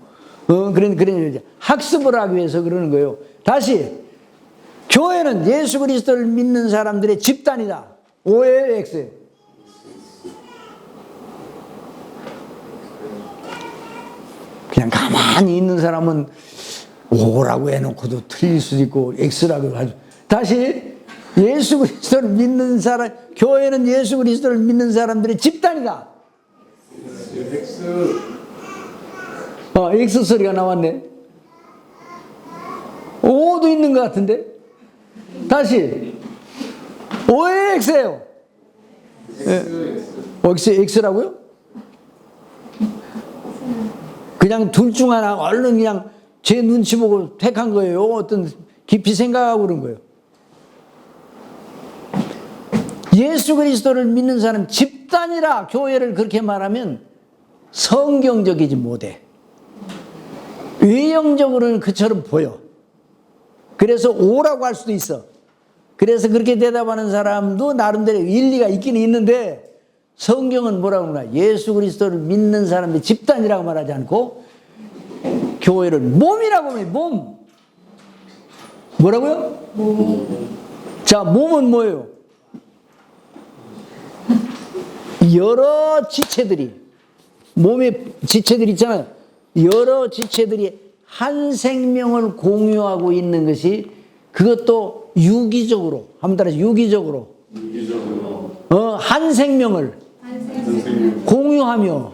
그러니까 학습을 하기 위해서 그러는 거예요. 다시. 교회는 예수 그리스도를 믿는 사람들의 집단이다. O예요, X예요? 그냥 가만히 있는 사람은 O라고 해놓고도 틀릴 수도 있고 X라고 하죠. 다시. 예수 그리스도를 믿는 사람, 교회는 예수 그리스도를 믿는 사람들의 집단이다. X 소리가 나왔네. O도 있는 것 같은데. 다시. O예요, X예요? X라고요? 그냥 둘 중 하나 얼른 그냥 제 눈치 보고 택한 거예요? 어떤 깊이 생각하고 그런 거예요? 예수 그리스도를 믿는 사람 집단이라 교회를 그렇게 말하면 성경적이지 못해. 외형적으로는 그처럼 보여. 그래서 O라고 할 수도 있어. 그래서 그렇게 대답하는 사람도 나름대로 일리가 있긴 있는데 성경은 뭐라고 하나? 예수 그리스도를 믿는 사람의 집단이라고 말하지 않고 교회를 몸이라고 해요. 몸. 뭐라고요? 몸. 자, 몸은 뭐예요? 여러 지체들이, 몸의 지체들이 있잖아요. 여러 지체들이 한 생명을 공유하고 있는 것이 그것도 유기적으로, 한번 따라서 유기적으로. 한 생명을 공유하며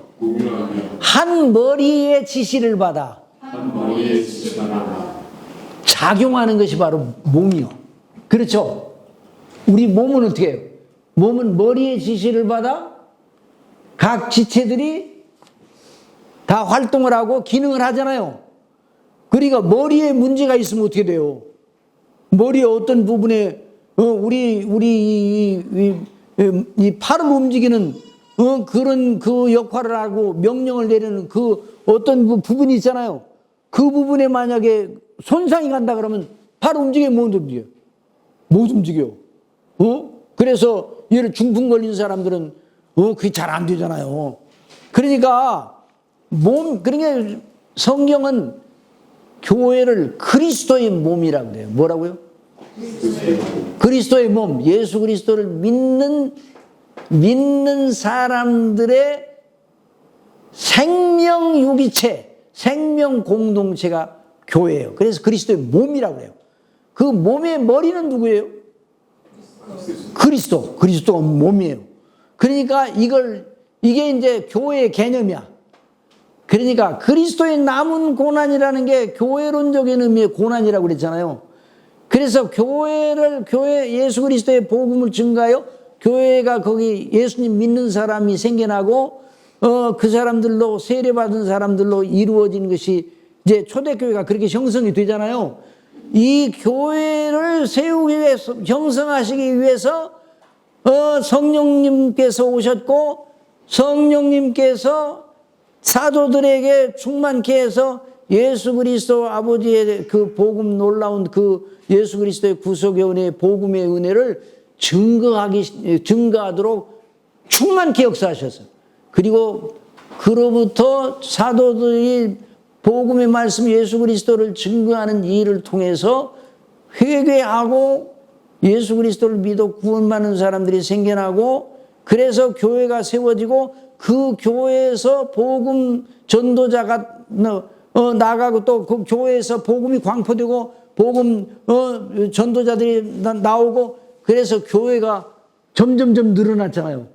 한 머리의 지시를 받아 작용하는 것이 바로 몸이요. 그렇죠? 우리 몸은 어떻게 해요? 몸은 머리의 지시를 받아 각 지체들이 다 활동을 하고 기능을 하잖아요. 그러니까 머리에 문제가 있으면 어떻게 돼요? 머리의 어떤 부분에 우리 이 팔을 움직이는 그런 그 역할을 하고 명령을 내리는 그 어떤 그 부분이 있잖아요. 그 부분에 만약에 손상이 간다 그러면 팔 움직여 못 움직여? 못 움직여. 그래서 예를 중풍 걸린 사람들은 그게 잘 안 되잖아요. 그러니까 그러니까 성경은 교회를 그리스도의 몸이라고 그래요. 뭐라고요? 그리스도의 몸, 예수 그리스도를 믿는 사람들의 생명 유기체, 생명 공동체가 교회예요. 그래서 그리스도의 몸이라고 해요. 그 몸의 머리는 누구예요? 그리스도가 몸이에요. 그러니까 이게 이제 교회의 개념이야. 그러니까 그리스도의 남은 고난이라는 게 교회론적인 의미의 고난이라고 그랬잖아요. 그래서 교회 예수 그리스도의 복음을 증가하여 교회가 거기 예수님 믿는 사람이 생겨나고 그 사람들로 세례받은 사람들로 이루어진 것이 이제 초대교회가 그렇게 형성이 되잖아요. 이 교회를 세우기 위해서, 형성하시기 위해서 성령님께서 오셨고 성령님께서 사도들에게 충만케 해서 예수 그리스도 아버지의 그 복음, 놀라운 그 예수 그리스도의 구속의 은혜, 복음의 은혜를 증거하도록 충만케 역사하셨어요. 그리고 그로부터 사도들이 복음의 말씀 예수 그리스도를 증거하는 일을 통해서 회개하고 예수 그리스도를 믿어 구원받는 사람들이 생겨나고, 그래서 교회가 세워지고, 그 교회에서 복음 전도자가 나가고, 또 그 교회에서 복음이 광포되고 복음 전도자들이 나오고, 그래서 교회가 점점점 늘어났잖아요.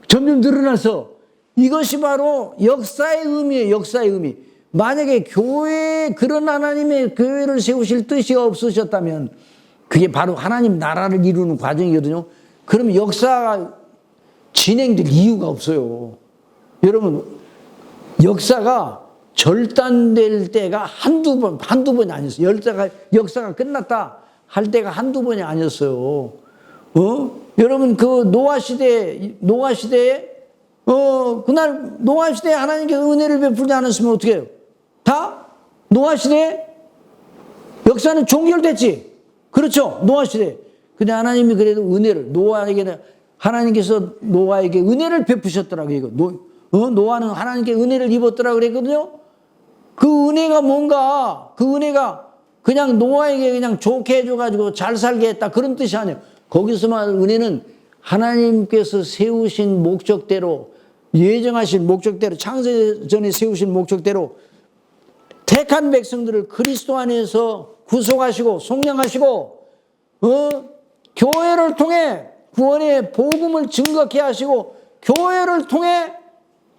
점점 늘어나서 이것이 바로 역사의 의미예요. 역사의 의미. 만약에 그런 하나님의 교회를 세우실 뜻이 없으셨다면 그게 바로 하나님 나라를 이루는 과정이거든요. 그러면 역사가 진행될 이유가 없어요. 여러분, 역사가 절단될 때가 한두 번이 아니었어요. 역사가 끝났다 할 때가 한두 번이 아니었어요. 여러분, 그 노아 시대에 그날 노아 시대에 하나님께서 은혜를 베풀지 않았으면 어떻게 해요? 다 노아 시대에 역사는 종결됐지. 그렇죠? 노아 시대. 근데 하나님이 그래도 하나님께서 노아에게 은혜를 베푸셨더라고요. 이거. 노아는 하나님께 은혜를 입었더라고 그랬거든요. 그 은혜가 뭔가, 그 은혜가 그냥 노아에게 그냥 좋게 해줘가지고 잘 살게 했다, 그런 뜻이 아니에요. 거기서 말하는 은혜는 하나님께서 세우신 목적대로, 예정하신 목적대로, 창세전에 세우신 목적대로 택한 백성들을 그리스도 안에서 구속하시고 속량하시고, 교회를 통해 구원의 복음을 증거케 하시고, 교회를 통해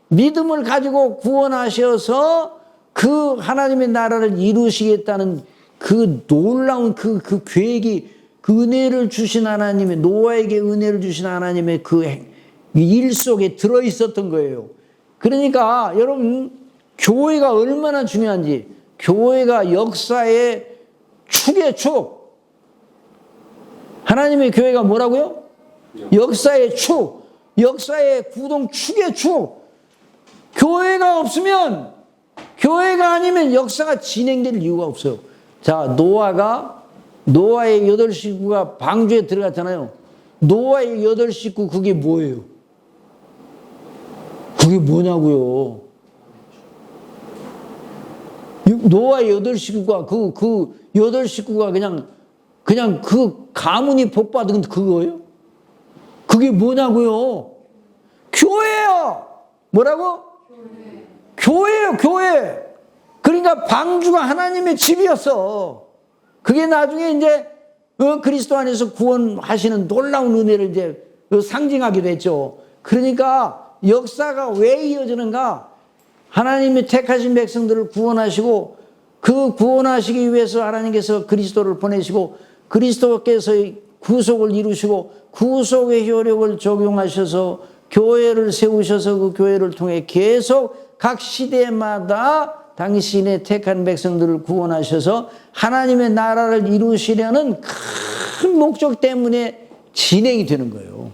믿음을 가지고 구원하셔서 그 하나님의 나라를 이루시겠다는 그 놀라운 그 계획이, 그 은혜를 주신 하나님의, 노아에게 은혜를 주신 하나님의 그 일 속에 들어있었던 거예요. 그러니까 여러분, 교회가 얼마나 중요한지, 교회가 역사의 축의 축. 하나님의 교회가 뭐라고요? 역사의 축. 역사의 구동 축의 축. 교회가 없으면, 교회가 아니면 역사가 진행될 이유가 없어요. 자, 노아의 8 식구가 방주에 들어갔잖아요. 노아의 8 식구, 그게 뭐예요? 그게 뭐냐고요? 노아의 8 식구가, 그 8 식구가 그냥 그 가문이 복받은 그거예요? 그게 뭐냐고요? 교회예요! 뭐라고? 교회예요, 교회. 그러니까 방주가 하나님의 집이었어. 그게 나중에 이제 그리스도 안에서 구원하시는 놀라운 은혜를 이제 상징하기도 했죠. 그러니까 역사가 왜 이어지는가? 하나님이 택하신 백성들을 구원하시고, 그 구원하시기 위해서 하나님께서 그리스도를 보내시고, 그리스도께서 구속을 이루시고, 구속의 효력을 적용하셔서 교회를 세우셔서 그 교회를 통해 계속 각 시대마다 당신의 택한 백성들을 구원하셔서 하나님의 나라를 이루시려는 큰 목적 때문에 진행이 되는 거예요.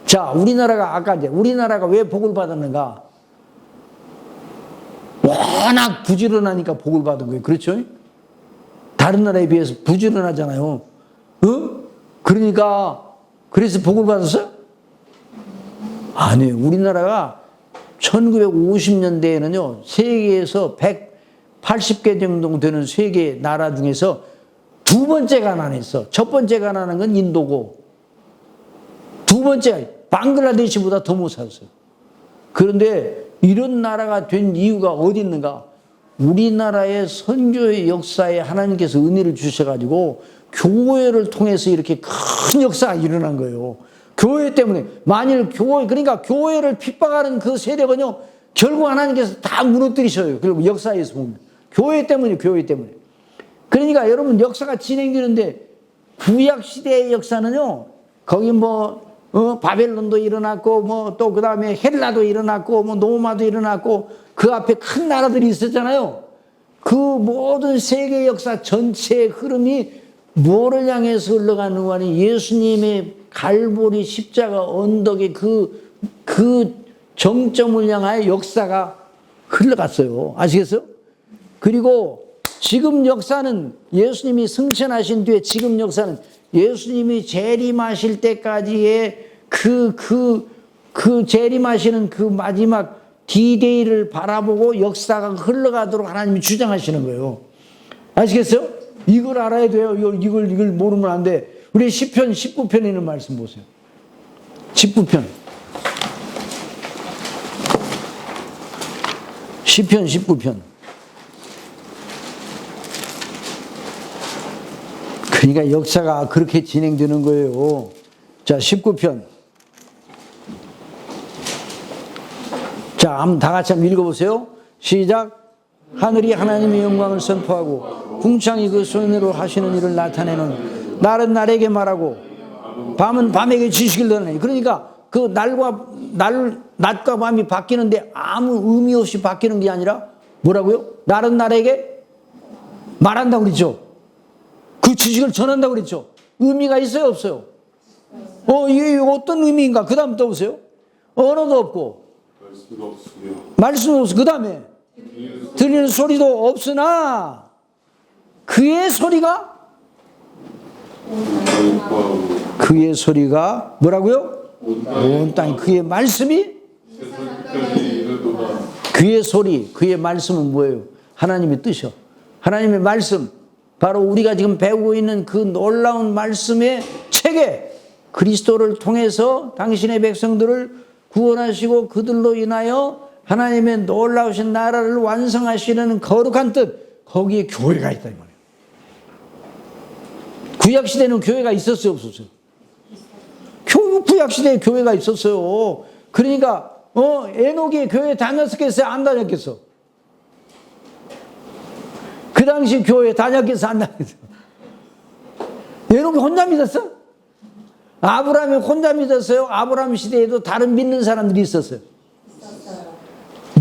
자, 우리나라가 왜 복을 받았는가? 워낙 부지런하니까 복을 받은 거예요. 그렇죠? 다른 나라에 비해서 부지런하잖아요. 그러니까, 그래서 복을 받았어요? 아니에요. 우리나라가 1950년대에는요, 세계에서 180개 정도 되는 세계 나라 중에서 2번째 가난했어. 첫 번째 가난한 건 인도고, 2번째, 방글라데시보다 더 못 살았어요. 그런데 이런 나라가 된 이유가 어디 있는가? 우리나라의 선교의 역사에 하나님께서 은혜를 주셔가지고 교회를 통해서 이렇게 큰 역사가 일어난 거예요. 교회 때문에. 만일 그러니까 교회를 핍박하는 그 세력은요, 결국 하나님께서 다 무너뜨리셔요. 그리고 역사에서 보면. 교회 때문에. 그러니까 여러분, 역사가 진행되는데, 구약시대의 역사는요, 거기 바벨론도 일어났고, 또 그 다음에 헬라도 일어났고, 로마도 일어났고, 그 앞에 큰 나라들이 있었잖아요. 그 모든 세계 역사 전체의 흐름이 뭐를 향해서 흘러가는 거니? 예수님의 갈보리 십자가 언덕의 그 정점을 향하여 역사가 흘러갔어요. 아시겠어요? 그리고 지금 역사는 예수님이 승천하신 뒤에 지금 역사는 예수님이 재림하실 때까지의 그 재림하시는 그 마지막 D-Day를 바라보고 역사가 흘러가도록 하나님이 주장하시는 거예요. 아시겠어요? 이걸 알아야 돼요. 이걸 모르면 안 돼. 우리 시편 19편에 있는 말씀 보세요. 19편. 시편 19편. 그러니까 역사가 그렇게 진행되는 거예요. 자, 19편. 자, 한번 다 같이 한번 읽어보세요. 시작. 하늘이 하나님의 영광을 선포하고 궁창이 그 손으로 하시는 일을 나타내는 날은 날에게 말하고 밤은 밤에게 지식을 드러내니. 그러니까 그 낮과 밤이 바뀌는데 아무 의미 없이 바뀌는 게 아니라 뭐라고요? 날은 날에게 말한다고 그랬죠. 그 지식을 전한다고 그랬죠. 의미가 있어요, 없어요? 이게 어떤 의미인가? 그 다음 또 보세요. 언어도 없고 말씀도 없어. 그 다음에 들리는 소리도 없으나 그의 소리가 뭐라고요? 온 땅. 그의 말씀이 그의 소리, 그의 말씀은 뭐예요? 하나님의 뜻이요. 하나님의 말씀, 바로 우리가 지금 배우고 있는 그 놀라운 말씀의 체계, 그리스도를 통해서 당신의 백성들을 구원하시고 그들로 인하여 하나님의 놀라우신 나라를 완성하시려는 거룩한 뜻, 거기에 교회가 있다 이 말이에요. 구약시대는 교회가 있었어요, 없었어요? 구약시대에 교회가 있었어요. 그러니까 에녹이 교회 다녔겠어요, 안 다녔겠어? 그 당시 교회 다녔겠어, 안 다녔어? 에녹이 혼자 믿었어? 아브라함이 혼자 믿었어요? 아브라함 시대에도 다른 믿는 사람들이 있었어요.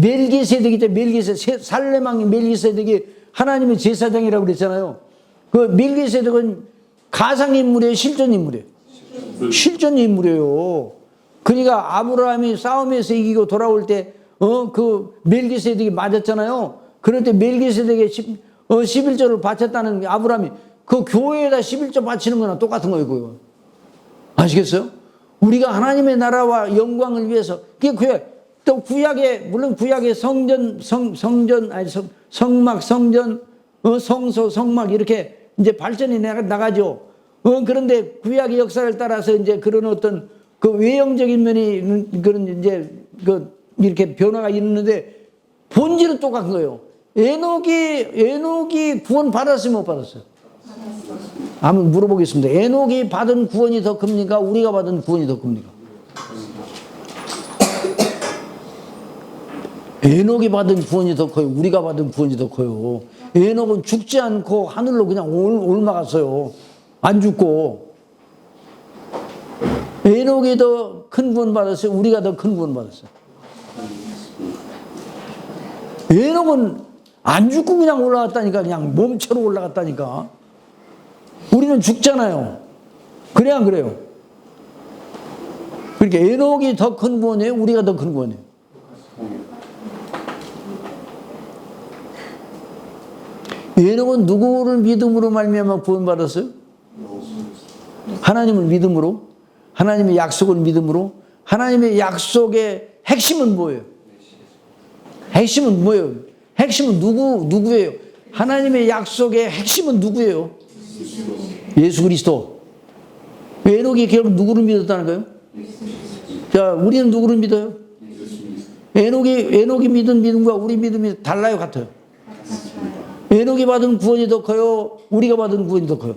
멜기세덱이죠. 멜기세덱. 살레망 멜기세덱이 하나님의 제사장이라고 그랬잖아요. 그 멜기세덱은 가상인물이에요, 실존인물이에요? 실존인물이에요. 그러니까 아브라함이 싸움에서 이기고 돌아올 때 그 멜기세덱이 맞았잖아요. 그럴 때 멜기세덱의 11조를 바쳤다는 아브라함이 그 교회에다 11조 바치는 거나 똑같은 거예요, 그거. 아시겠어요? 우리가 하나님의 나라와 영광을 위해서, 그게 교회. 또 구약에, 물론 구약에 성막, 성전, 성소, 성막 이렇게 이제 발전이 나가죠. 그런데 구약의 역사를 따라서 이제 그런 어떤 그 외형적인 면이 그런 이제 이렇게 변화가 있는데 본질은 똑같은 거예요. 에녹이 구원 받았으면 못 받았어요? 한번 물어보겠습니다. 에녹이 받은 구원이 더 큽니까? 우리가 받은 구원이 더 큽니까? 에녹이 받은 구원이 더 커요? 우리가 받은 구원이 더 커요? 에녹은 죽지 않고 하늘로 그냥 올라갔어요. 안 죽고. 에녹이 더 큰 구원 받았어요? 우리가 더 큰 구원 받았어요? 에녹은 안 죽고 그냥 올라갔다니까. 그냥 몸처럼 올라갔다니까. 우리는 죽잖아요. 그래 안 그래요? 그러니까 에녹이 더 큰 구원이에요? 우리가 더 큰 구원이에요? 에녹은 누구를 믿음으로 말미암아 구원받았어요? 하나님을 믿음으로, 하나님의 약속을 믿음으로. 하나님의 약속의 핵심은 뭐예요? 핵심은 뭐예요? 핵심은 누구예요? 하나님의 약속의 핵심은 누구예요? 예수 그리스도. 에녹이 결국 누구를 믿었다는 거예요? 자, 우리는 누구를 믿어요? 에녹이 믿은 믿음과 우리 믿음이 달라요, 같아요? 에녹이 받은 구원이 더 커요? 우리가 받은 구원이 더 커요?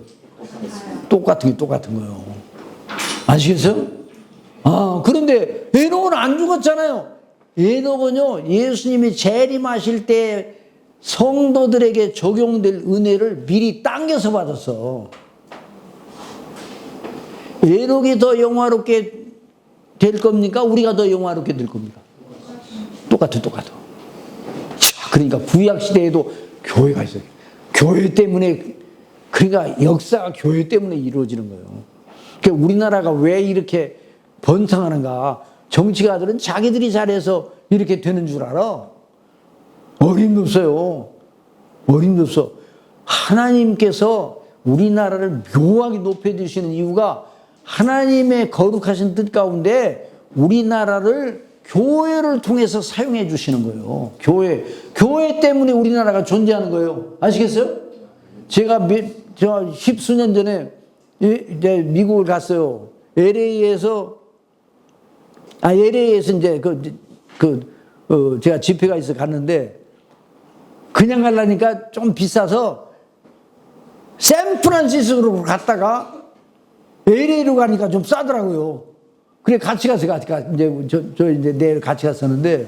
똑같은 거예요. 아시겠어요? 그런데 에녹은 안 죽었잖아요. 에녹은요, 예수님이 재림하실 때 성도들에게 적용될 은혜를 미리 당겨서 받았어. 에녹이 더 영화롭게 될 겁니까? 우리가 더 영화롭게 될 겁니까? 똑같아. 자, 그러니까 구약시대에도 교회가 있어요. 교회 때문에, 그러니까 역사가 교회 때문에 이루어지는 거예요. 그러니까 우리나라가 왜 이렇게 번성하는가? 정치가들은 자기들이 잘해서 이렇게 되는 줄 알아. 어림도 없어요. 어림도 없어. 하나님께서 우리나라를 묘하게 높여주시는 이유가 하나님의 거룩하신 뜻 가운데 우리나라를 교회를 통해서 사용해 주시는 거예요. 교회 때문에 우리나라가 존재하는 거예요. 아시겠어요? 제가 저 십수년 전에 이제 미국을 갔어요. LA에서 이제 제가 집회가 있어 갔는데 그냥 가려니까 좀 비싸서 샌프란시스코로 갔다가 LA로 가니까 좀 싸더라고요. 그래 같이 가서 이제 내일 같이 갔었는데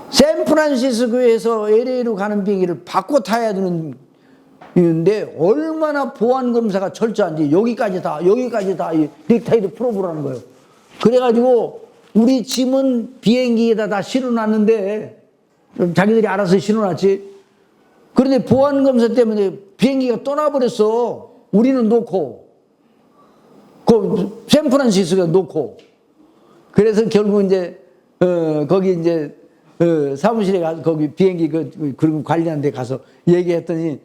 샌프란시스코에서 LA로 가는 비행기를 바꿔 타야 되는데 얼마나 보안 검사가 철저한지 여기까지 다 넥타이도 풀어보라는 거예요. 그래가지고 우리 짐은 비행기에다 다 실어놨는데 자기들이 알아서 실어놨지. 그런데 보안 검사 때문에 비행기가 떠나버렸어. 우리는 놓고 샌프란시스코에 놓고. 그래서 결국 이제 거기 이제 사무실에 가서 거기 비행기 그리고 관리하는 데 가서 얘기했더니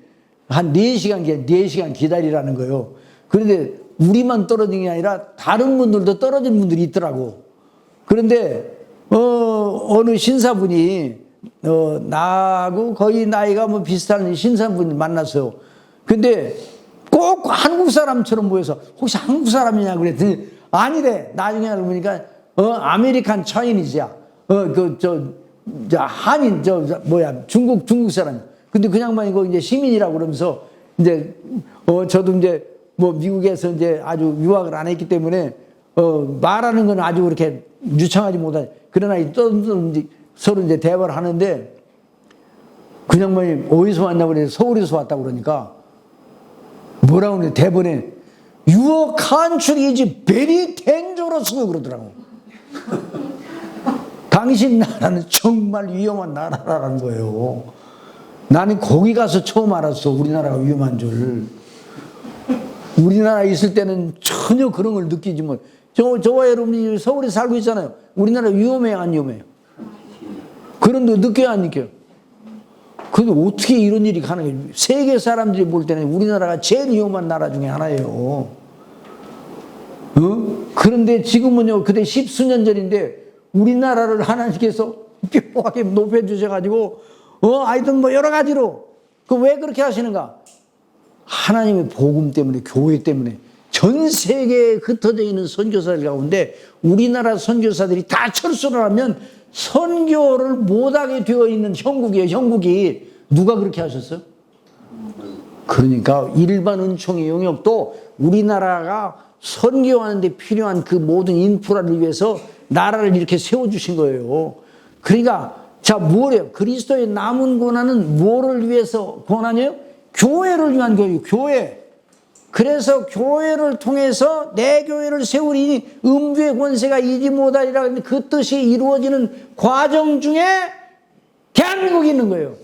한 4시간 기다리라는 거예요. 그런데 우리만 떨어진 게 아니라 다른 분들도 떨어진 분들이 있더라고. 그런데 어느 신사분이 나하고 거의 나이가 뭐 비슷한 신사분을 만났어요. 근데 꼭 한국 사람처럼 보여서 혹시 한국 사람이냐 그랬더니 아니래. 나중에 알고 보니까 아메리칸 차이니즈야. 한인 중국 사람. 근데 그 양반이 거 이제 시민이라고 그러면서 이제 저도 이제 뭐 미국에서 이제 아주 유학을 안 했기 때문에 말하는 건 아주 그렇게 유창하지 못하니 그러나 서로 이제 대화를 하는데 그 양반이 어디서 왔냐고 그래서 서울에서 왔다고 그러니까 뭐라고 그러냐 대본에 Your country is very dangerous 그러더라고. 당신 나라는 정말 위험한 나라라는 거예요. 나는 거기 가서 처음 알았어. 우리나라가 위험한 줄. 우리나라에 있을 때는 전혀 그런 걸 느끼지 못. 저와 여러분이 서울에 살고 있잖아요. 우리나라 위험해요, 안 위험해요? 그런데 느껴요, 안 느껴요? 근데 어떻게 이런 일이 가능해요? 세계 사람들이 볼 때는 우리나라가 제일 위험한 나라 중에 하나예요. 그런데 지금은요, 그때 십수년 전인데 우리나라를 하나님께서 뼈하게 높여주셔가지고 하여튼 뭐 여러 가지로 왜 그렇게 하시는가? 하나님의 복음 때문에, 교회 때문에 전 세계에 흩어져 있는 선교사들 가운데 우리나라 선교사들이 다 철수를 하면 선교를 못하게 되어 있는 형국이에요. 형국이. 누가 그렇게 하셨어요? 그러니까 일반 은총의 영역도 우리나라가 선교하는 데 필요한 그 모든 인프라를 위해서 나라를 이렇게 세워주신 거예요. 그러니까 자, 뭐래요? 그리스도의 남은 고난은 뭐를 위해서 고난이에요? 교회를 위한 거예요. 교회. 그래서 교회를 통해서 내 교회를 세우리니 음부의 권세가 이지 못하리라 했는데 그 뜻이 이루어지는 과정 중에 대한민국이 있는 거예요.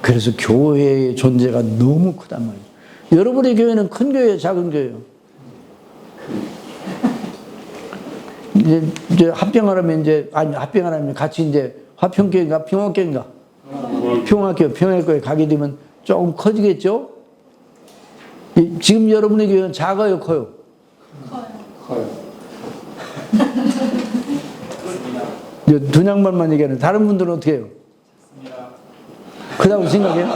그래서 교회의 존재가 너무 크단 말이에요. 여러분의 교회는 큰 교회예요, 작은 교회예요? 이제 합병을 하면 같이 이제 화평교회인가 평화교회인가? 평화교회 가게 되면 조금 커지겠죠? 지금 여러분의 교회는 작아요, 커요? 커요. 두 양반만 얘기하는 다른 분들은 어떻게 해요? 크다고 생각해요?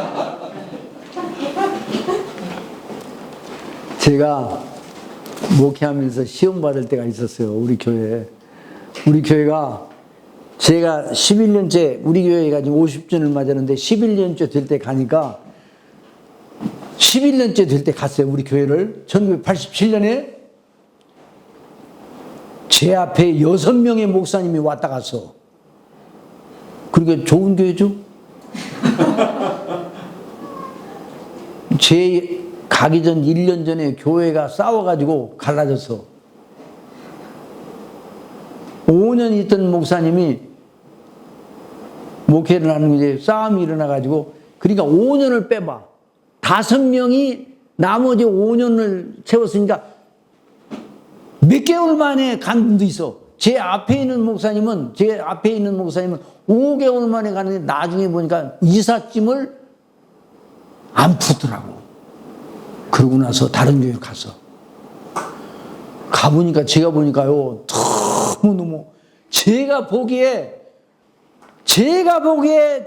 제가 목회하면서 시험 받을 때가 있었어요. 우리 교회에. 우리 교회가 제가 11년째 우리 교회가 지금 50주년을 맞았는데 11년째 될 때 가니까 11년째 될 때 갔어요. 우리 교회를 1987년에 제 앞에 6명의 목사님이 왔다 갔어. 그러니까 좋은 교회죠? 제 가기 전 1년 전에 교회가 싸워가지고 갈라졌어. 5년 있던 목사님이 목회를 하는 게 싸움이 일어나가지고 그러니까 5년을 빼봐. 5명이 나머지 5년을 채웠으니까 몇 개월 만에 간 분도 있어. 제 앞에 있는 목사님은 5개월 만에 가는데 나중에 보니까 이삿짐을 안 푸더라고. 그러고 나서 다른 교회 가서. 가보니까, 제가 보니까요, 너무너무, 제가 보기에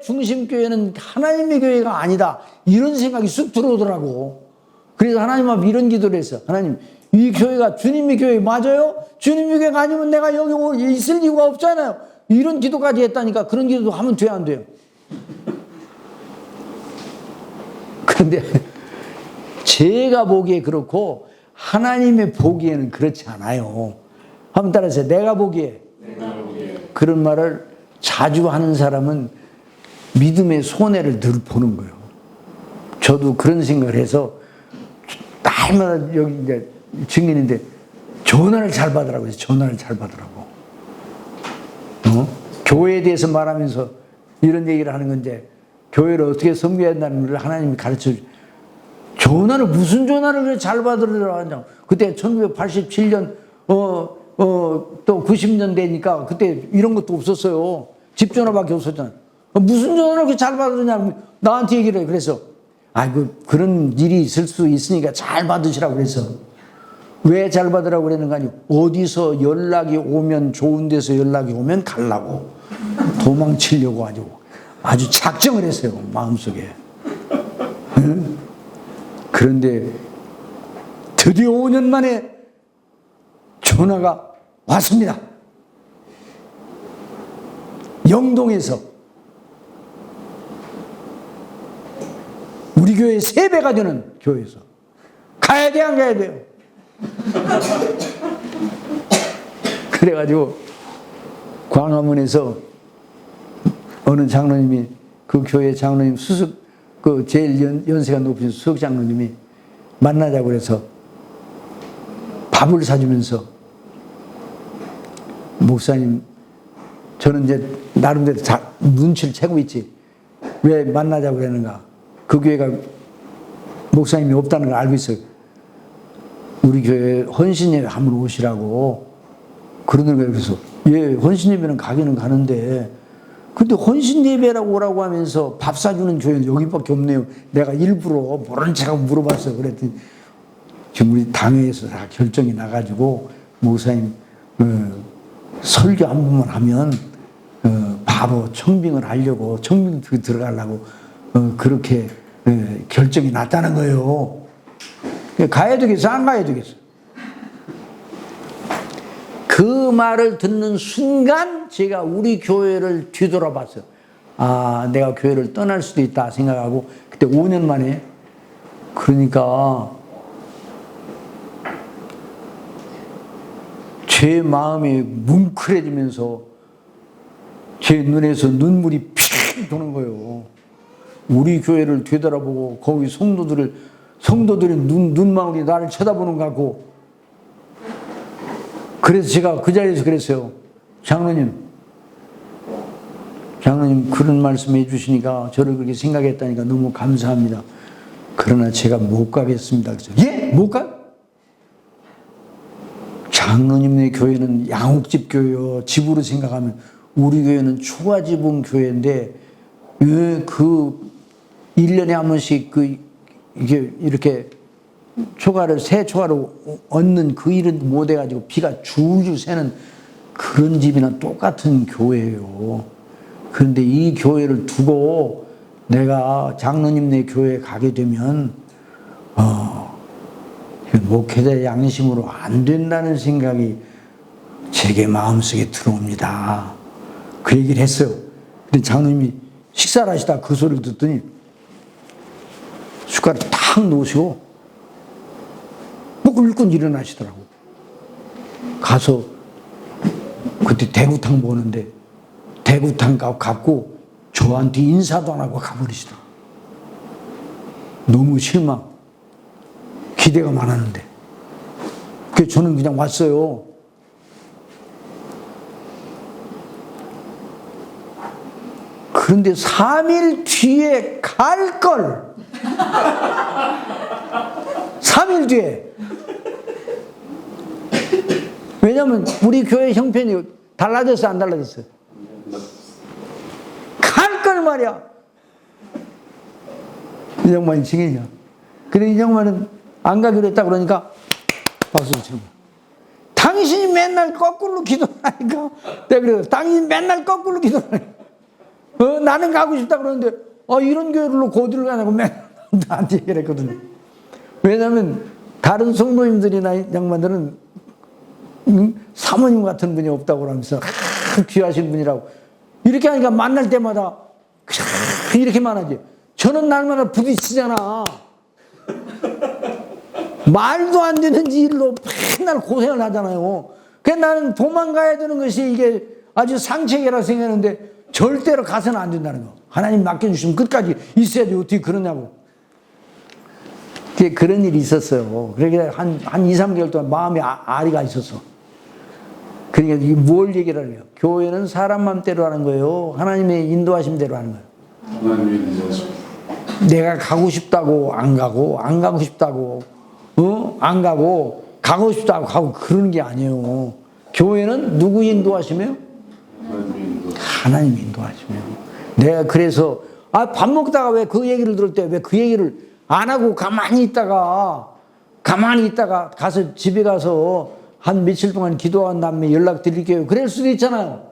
중심교회는 하나님의 교회가 아니다. 이런 생각이 쑥 들어오더라고. 그래서 하나님 앞에 이런 기도를 했어. 하나님, 이 교회가 주님의 교회 맞아요? 주님의 교회가 아니면 내가 여기 있을 이유가 없잖아요. 이런 기도까지 했다니까. 그런 기도도 하면 돼요, 안 돼요? 그런데 제가 보기에 그렇고 하나님의 보기에는 그렇지 않아요. 한번 따라하세요. 내가 보기에. 그런 말을 자주 하는 사람은 믿음의 손해를 늘 보는 거예요. 저도 그런 생각을 해서 날마다 여기 이제 증인인데 전화를 잘 받으라고 해서 전화를 잘 받으라고. 교회에 대해서 말하면서 이런 얘기를 하는 건데, 교회를 어떻게 섬겨야 한다는 걸 하나님이 가르쳐 주. 전화를 무슨 전화를 그렇게 잘 받으라고 하냐. 그때 1987년 또 90년 되니까 그때 이런 것도 없었어요. 집 전화밖에 없었잖아. 무슨 전화를 그렇게 잘 받으냐 나한테 얘기를 해. 그래서 그런 일이 있을 수 있으니까 잘 받으시라고 그래서. 왜 잘 받으라고 그러는 거 아니고, 어디서 연락이 오면, 좋은 데서 연락이 오면 가려고, 도망치려고 아주 작정을 했어요, 마음속에. 응? 그런데 드디어 5년 만에 전화가 왔습니다. 영동에서. 우리 교회 3배가 되는 교회에서. 가야 돼, 안 가야 돼요? 그래가지고 광화문에서 어느 장로님이, 그 교회 장로님 제일 연세가 높으신 수석 장로님이 만나자고 그래서 밥을 사주면서, 목사님, 저는 이제 나름대로 눈치를 채고 있지. 왜 만나자고 그러는가? 그 교회가 목사님이 없다는 걸 알고 있어요. 우리 교회 헌신예배 한번 오시라고 그러는 거예요. 그래서 예, 헌신예배는 가기는 가는데, 근데 헌신예배라고 오라고 하면서 밥 사주는 교회는 여기밖에 없네요. 내가 일부러 모른 척하고 물어봤어요. 그랬더니 지금 우리 당회에서 다 결정이 나가지고, 목사님 설교 한 번만 하면 바로 청빙을 하려고, 청빙 들어가려고 그렇게 결정이 났다는 거예요. 가야 되겠어, 안 가야 되겠어? 그 말을 듣는 순간 제가 우리 교회를 뒤돌아봤어요. 아, 내가 교회를 떠날 수도 있다 생각하고, 그때 5년 만에, 그러니까 제 마음이 뭉클해지면서 제 눈에서 눈물이 픽 도는 거예요. 우리 교회를 되돌아보고 거기 성도들이 눈망울이 나를 쳐다보는 것 같고. 그래서 제가 그 자리에서 그랬어요. 장로님 그런 말씀 해주시니까, 저를 그렇게 생각했다니까 너무 감사합니다. 그러나 제가 못 가겠습니다. 그래서 예? 못 가? 장로님네 교회는 양옥집 교회요. 집으로 생각하면 우리 교회는 초가지붕 교회인데, 왜 그 1년에 한 번씩 이게 이렇게 새 초가를 얻는 그 일은 못 해가지고 비가 줄줄 새는 그런 집이나 똑같은 교회예요. 그런데 이 교회를 두고 내가 장로님네 교회에 가게 되면 목회자 양심으로 안 된다는 생각이 제게 마음속에 들어옵니다. 그 얘기를 했어요. 근데 장로님이 식사를 하시다 그 소리를 듣더니 숟가락을 탁 놓으시고 꿀꿀 일어나시더라고. 가서 그때 대구탕 보는데 대구탕 갖고 저한테 인사도 안 하고 가버리시더라고. 너무 실망. 기대가 많았는데. 그래서 저는 그냥 왔어요. 그런데 3일 뒤에 갈 걸 3일 뒤에. 왜냐면 우리 교회 형편이 달라졌어, 안 달라졌어? 갈 걸 말이야. 이 양반이 증인이야. 그래, 이 양반은 안 가기로 했다 그러니까 박수를 치는 거야. 당신이 맨날 거꾸로 기도하니까 내가 그래요. 당신이 맨날 거꾸로 기도하니까 나는 가고 싶다 그러는데 이런 교회로 어디를 가냐고 맨날 나한테 얘기를 했거든요. 왜냐하면 다른 성도님들이나 양반들은 사모님 같은 분이 없다고 하면서 귀하신 분이라고 이렇게 하니까 만날 때마다 이렇게만 하지. 저는 날마다 부딪히잖아. 말도 안 되는 일로 맨날 고생을 하잖아요. 그래서 나는 도망가야 되는 것이 이게 아주 상책이라 생각하는데 절대로 가서는 안 된다는 거. 하나님 맡겨주시면 끝까지 있어야지 어떻게 그러냐고. 그런 일이 있었어요. 그러니까 한 2, 3개월 동안 마음에 아리가 있었어. 그러니까 이게 뭘 얘기를 해요? 교회는 사람 맘대로 하는 거예요. 하나님의 인도하심대로 하는 거예요. 하나님의 인도하심. 내가 가고 싶다고 안 가고, 안 가고 싶다고 안 가고, 가고 싶다고 가고 그러는 게 아니에요. 교회는 누구 인도하시며? 하나님 인도하시며. 내가 그래서 밥 먹다가 왜 그 얘기를 들을 때 왜 그 얘기를 안 하고 가만히 있다가 가서 집에 가서 한 며칠 동안 기도한 다음에 연락 드릴게요. 그럴 수도 있잖아요.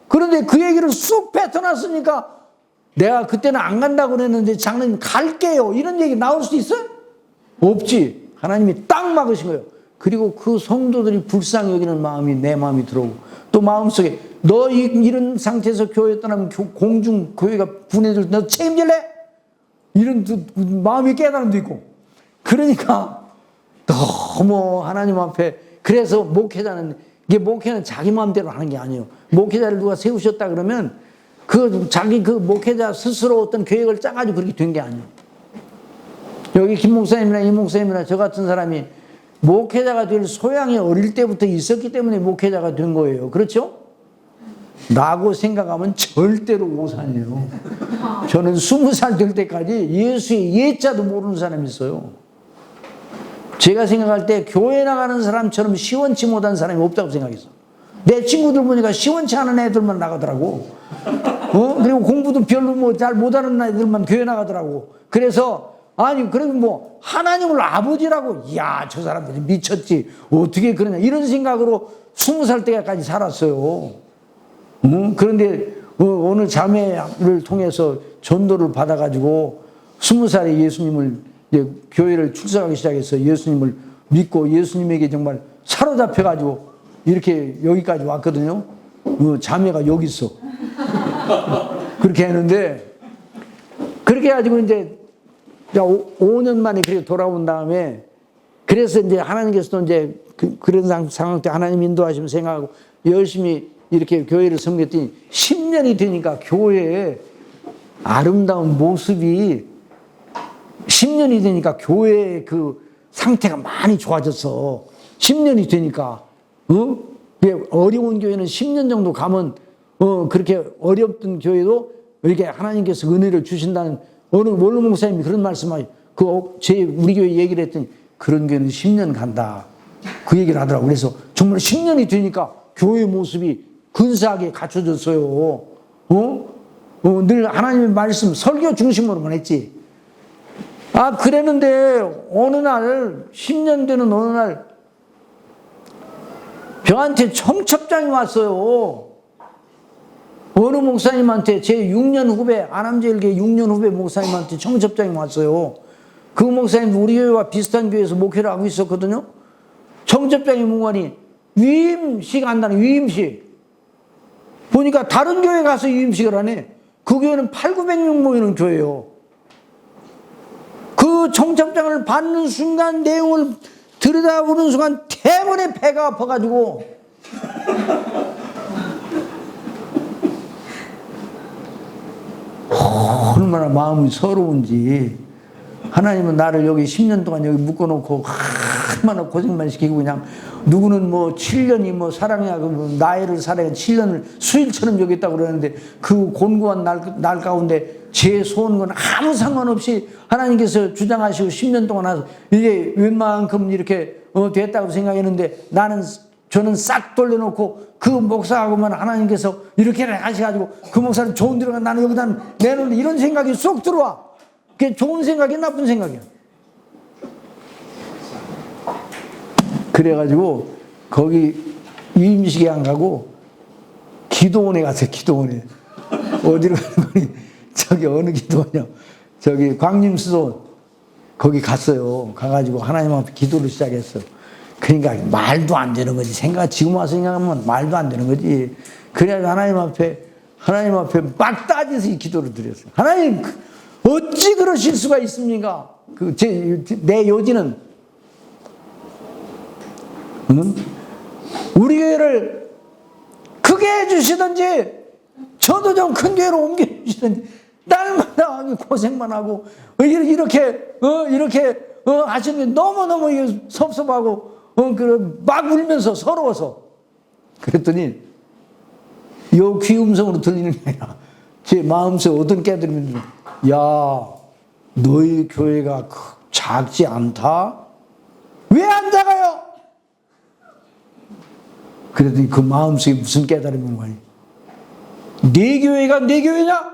그런데 그 얘기를 쑥 뱉어놨으니까 내가 그때는 안 간다고 그랬는데 장로님 갈게요. 이런 얘기 나올 수 있어요? 없지. 하나님이 딱 막으신 거예요. 그리고 그 성도들이 불쌍히 여기는 마음이 내 마음이 들어오고 또 마음속에 너 이런 상태에서 교회 떠나면 공중 교회가 분해질 때 너 책임질래? 이런 마음이 깨달음도 있고. 그러니까 너무 하나님 앞에 그래서 목회자는 이게 목회는 자기 마음대로 하는 게 아니에요. 목회자를 누가 세우셨다 그러면 자기 그 목회자 스스로 어떤 계획을 짜가지고 그렇게 된 게 아니에요. 여기 김 목사님이나 이 목사님이나 저 같은 사람이 목회자가 될 소양이 어릴 때부터 있었기 때문에 목회자가 된 거예요. 그렇죠? 라고 생각하면 절대로 오산이에요. 저는 20살 될 때까지 예수의 예자도 모르는 사람이 있어요. 제가 생각할 때 교회 나가는 사람처럼 시원치 못한 사람이 없다고 생각했어. 내 친구들 보니까 시원치 않은 애들만 나가더라고. 그리고 공부도 별로 잘 못하는 애들만 교회 나가더라고. 그래서 그리고 하나님을 아버지라고, 이야, 저 사람들이 미쳤지. 어떻게 그러냐. 이런 생각으로 20살 때까지 살았어요. 그런데 어느 자매를 통해서 전도를 받아가지고 20살에 예수님을, 교회를 출석하기 시작해서 예수님을 믿고 예수님에게 정말 사로잡혀가지고 이렇게 여기까지 왔거든요. 자매가 여기 있어. 그렇게 했는데, 그렇게 해가지고 이제 5년 만에 그렇게 돌아온 다음에, 그래서 이제 하나님께서도 이제 그런 상황 때 하나님 인도하시면 생각하고 열심히 이렇게 교회를 섬겼더니 10년이 되니까 교회의 아름다운 모습이 10년이 되니까 교회의 그 상태가 많이 좋아졌어. 10년이 되니까. 어려운 교회는 10년 정도 가면 그렇게 어렵던 교회도 이렇게 하나님께서 은혜를 주신다는 어느 원로 목사님이 그런 말씀을 우리 교회 얘기를 했더니 그런 교회는 10년 간다. 그 얘기를 하더라고요. 그래서 정말 10년이 되니까 교회 모습이 근사하게 갖춰졌어요. 늘 하나님의 말씀, 설교 중심으로만 했지. 그랬는데 어느 날 10년 되는 어느 날 저한테 청첩장이 왔어요. 어느 목사님한테 제 6년 후배, 안암제일교회 6년 후배 목사님한테 청첩장이 왔어요. 그 목사님 우리 교회와 비슷한 교회에서 목회를 하고 있었거든요. 청첩장이 뭐하니 위임식 한다는 위임식. 보니까 다른 교회 가서 위임식을 하네. 그 교회는 800~900명 모이는 교회예요. 그 청첩장을 받는 순간 내용을 들여다보는 순간 때문에 배가 아파가지고 얼마나 마음이 서러운지. 하나님은 나를 여기 10년 동안 여기 묶어놓고 얼마나 고생만 시키고 그냥 누구는 뭐 7년이 뭐 사랑이야, 그 나이를 사랑해 7년을 수일처럼 여겼다고 그러는데 그 곤고한 날 가운데 제 소원은 아무 상관없이 하나님께서 주장하시고 10년 동안 하서 이제 웬만큼 이렇게 됐다고 생각했는데 저는 싹 돌려놓고 그 목사하고만 하나님께서 이렇게 하셔가지고 그 목사는 좋은 데로 가 나는 여기다 내놓는 이런 생각이 쏙 들어와. 그게 좋은 생각이야, 나쁜 생각이야. 그래가지고 거기 유임식에 안 가고 기도원에 갔어요. 기도원에. 어디로 가는 거니? 저기 어느 기도원이요? 저기 광림수도 거기 갔어요. 가가지고 하나님 앞에 기도를 시작했어. 그러니까 말도 안 되는 거지. 지금 와서 생각하면 말도 안 되는 거지. 그래야 하나님 앞에 막 따져서 이 기도를 드렸어요. 하나님, 어찌 그러실 수가 있습니까? 내 요지는, 우리 교회를 크게 해주시든지, 저도 좀 큰 교회로 옮겨주시든지, 날마다 고생만 하고, 이렇게 하시는 게 너무너무 섭섭하고, 막 울면서 서러워서. 그랬더니, 요 귀 음성으로 들리는 게 아니라, 제 마음속에 어떤 깨달음이 야, 너희 교회가 작지 않다? 왜 안 작아요? 그랬더니 그 마음속에 무슨 깨달음이 오는 거니? 네 교회가 내 교회냐?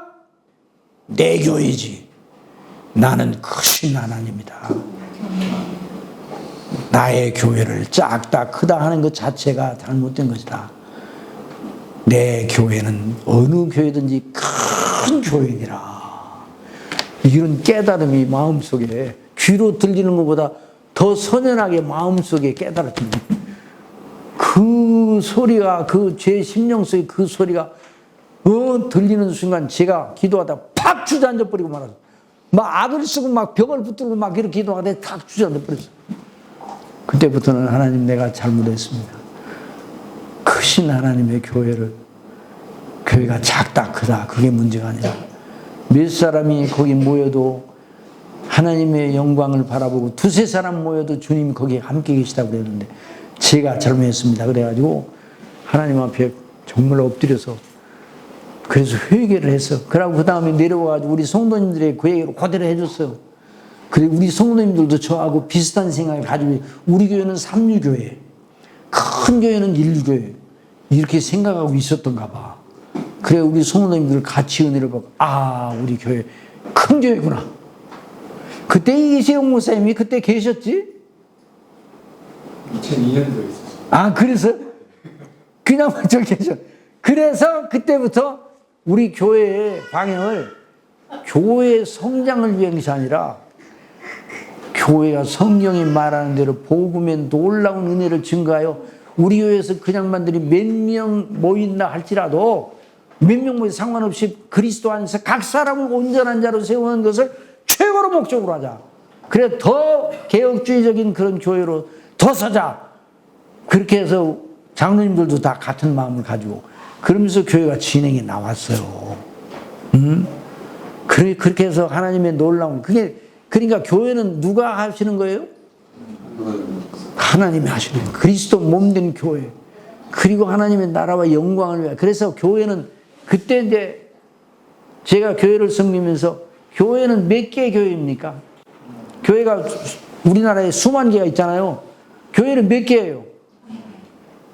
내 교회지. 나는 크신 하나님이다. 나의 교회를 작다 크다 하는 것 자체가 잘못된 것이다. 내 교회는 어느 교회든지 큰 교회니라. 이런 깨달음이 마음속에 귀로 들리는 것보다 더 선연하게 마음속에 깨달아집니다. 그 소리가 제 심령 속에 그 소리가 들리는 순간 제가 기도하다가 팍 주저앉아 버리고 말았어요. 막 악을 쓰고 막 벽을 붙들고 막 이렇게 기도하다가 탁 주저앉아 버렸어요. 그때부터는 하나님 내가 잘못했습니다. 크신 하나님의 교회가 작다 크다 그게 문제가 아니라 몇 사람이 거기 모여도 하나님의 영광을 바라보고 두세 사람 모여도 주님이 거기에 함께 계시다고 그랬는데 제가 잘못했습니다. 그래가지고 하나님 앞에 정말 엎드려서 그래서 회개를 했어. 그러고 그 다음에 내려와가지고 우리 성도님들의 그 얘기를 그대로 해줬어요. 그리고 우리 성도님들도 저하고 비슷한 생각을 가지고 우리 교회는 삼류교회, 큰 교회는 일류교회 이렇게 생각하고 있었던가 봐. 그래 우리 성도님들 같이 은혜를 받고 우리 교회 큰 교회구나. 그때 이세용 목사님이 그때 계셨지? 2002년도에 있었어요. 그래서 그냥 저기 계셔. 그래서 그때부터 우리 교회의 방향을 교회 성장을 위한 것이 아니라 교회가 성경이 말하는 대로 복음의 놀라운 은혜를 증거하여 우리 교회에서 그냥만들이 몇 명 모인다 할지라도 몇 명 모여 상관없이 그리스도 안에서 각 사람을 온전한 자로 세우는 것을 최고로 목적으로 하자. 그래 더 개혁주의적인 그런 교회로 더 서자. 그렇게 해서 장로님들도 다 같은 마음을 가지고 그러면서 교회가 진행이 나왔어요. 그렇게 해서 하나님의 놀라운 그러니까 교회는 누가 하시는 거예요? 하나님이 하시는 거예요. 그리스도 몸된 교회. 그리고 하나님의 나라와 영광을 위하여. 그래서 교회는 그때 이제 제가 교회를 섬기면서 교회는 몇 개의 교회입니까? 교회가 우리나라에 수만 개가 있잖아요. 교회는 몇 개예요?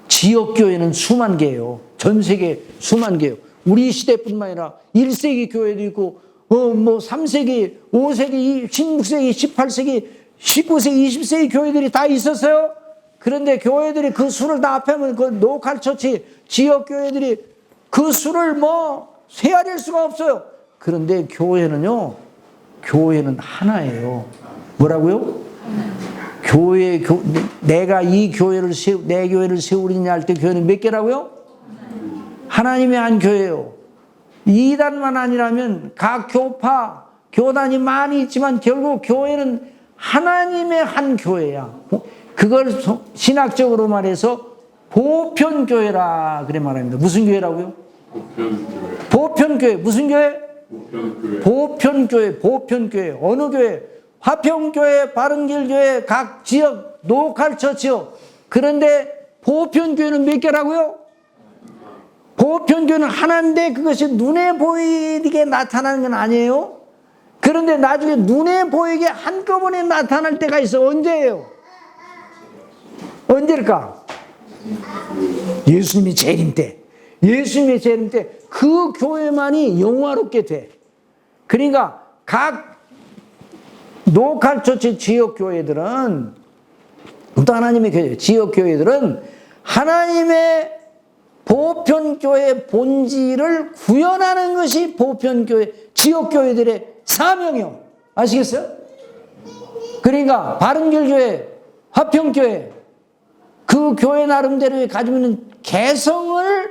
지역교회는 수만 개예요. 전 세계 수만 개예요. 우리 시대뿐만 아니라 1세기 교회도 있고 3세기, 5세기, 16세기, 18세기, 19세기, 20세기 교회들이 다 있었어요. 그런데 교회들이 그 수를 다 합하면 그 로컬 처치, 지역 교회들이 그 수를 헤아릴 수가 없어요. 그런데 교회는 하나예요. 뭐라고요? 내가 내 교회를 세우리냐 할 때 교회는 몇 개라고요? 하나님의 한 교회예요. 이단만 아니라면 각 교파, 교단이 많이 있지만 결국 교회는 하나님의 한 교회야. 그걸 신학적으로 말해서 보편교회라 그래 말합니다. 무슨 교회라고요? 보편교회. 무슨 교회? 보편교회. 어느 교회? 화평교회, 바른길교회, 각 지역, 로컬 처치요. 그런데 보편교회는 몇 개라고요? 보편교회는 하나인데 그것이 눈에 보이게 나타나는 건 아니에요. 그런데 나중에 눈에 보이게 한꺼번에 나타날 때가 있어. 언제예요? 언제일까? 예수님의 재림 때. 예수님의 재림 때 그 교회만이 영화롭게 돼. 그러니까 각 노칼처치 지역교회들은, 또 하나님의 교회, 지역교회들은 하나님의 보편교회 본질을 구현하는 것이 보편교회, 지역교회들의 사명이요. 아시겠어요? 그러니까 바른길교회, 화평교회, 그 교회 나름대로 가지고 있는 개성을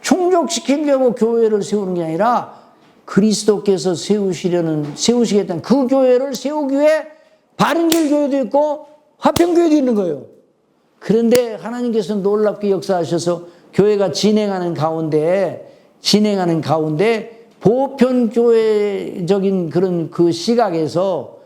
충족시키려고 교회를 세우는 게 아니라 그리스도께서 세우시겠다는 그 교회를 세우기 위해 바른길교회도 있고 화평교회도 있는 거예요. 그런데 하나님께서 놀랍게 역사하셔서 교회가 진행하는 가운데 보편교회적인 그런 그 시각에서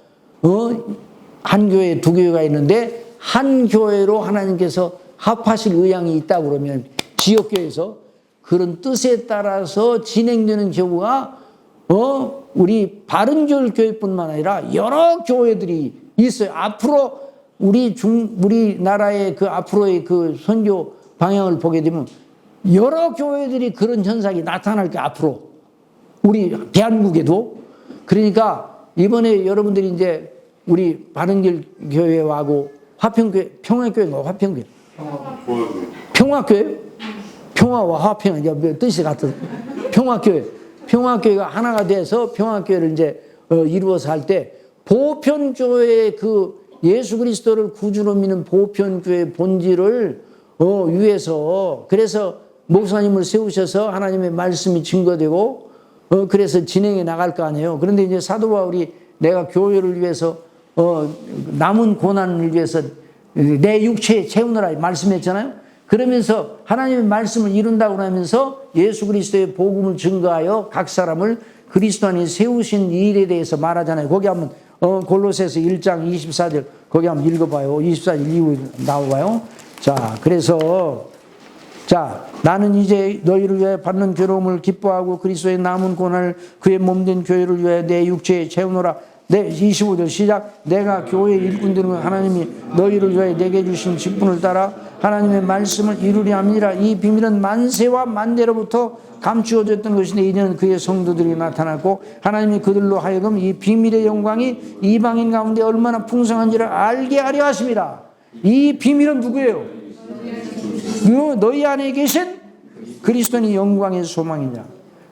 한 교회, 두 교회가 있는데 한 교회로 하나님께서 합하실 의향이 있다고 그러면 지역교회에서 그런 뜻에 따라서 진행되는 경우가 우리 바른교회뿐만 아니라 여러 교회들이 있어요. 앞으로 우리나라의 그 앞으로의 그 선교 방향을 보게 되면 여러 교회들이 그런 현상이 나타날 게 앞으로 우리 대한민국에도. 그러니까 이번에 여러분들이 이제 우리 바른길 교회하고 화평교회, 평화교회인가 화평교회? 평화교회? 평화와 화평은 이제 뜻이 같은 평화교회가 하나가 돼서 평화교회를 이제 이루어서 할 때 보편교회의 그 예수 그리스도를 구주로 믿는 보편교회 본질을 위해서, 그래서 목사님을 세우셔서 하나님의 말씀이 증거되고 그래서 진행해 나갈 거 아니에요. 그런데 이제 사도 바울이 내가 교회를 위해서 남은 고난을 위해서 내 육체에 채우느라 말씀했잖아요. 그러면서 하나님의 말씀을 이룬다고 하면서 예수 그리스도의 복음을 증거하여 각 사람을 그리스도 안에 세우신 일에 대해서 말하잖아요. 거기 한번 골로새서 1장 24절 거기 한번 읽어봐요. 24절 이후 나와봐요. 자, 그래서 나는 이제 너희를 위해 받는 괴로움을 기뻐하고 그리스도의 남은 고난을 그의 몸된 교회를 위해 내 육체에 채우노라. 25절 시작. 내가 교회 일꾼들은 하나님이 너희를 위해 내게 주신 직분을 따라 하나님의 말씀을 이루리 함이라. 이 비밀은 만세와 만대로부터 감추어졌던 것인데 이제는 그의 성도들이 나타났고 하나님이 그들로 하여금 이 비밀의 영광이 이방인 가운데 얼마나 풍성한지를 알게 하려 하심이라. 이 비밀은 누구예요? 너희 안에 계신 그리스도니 영광의 소망이냐.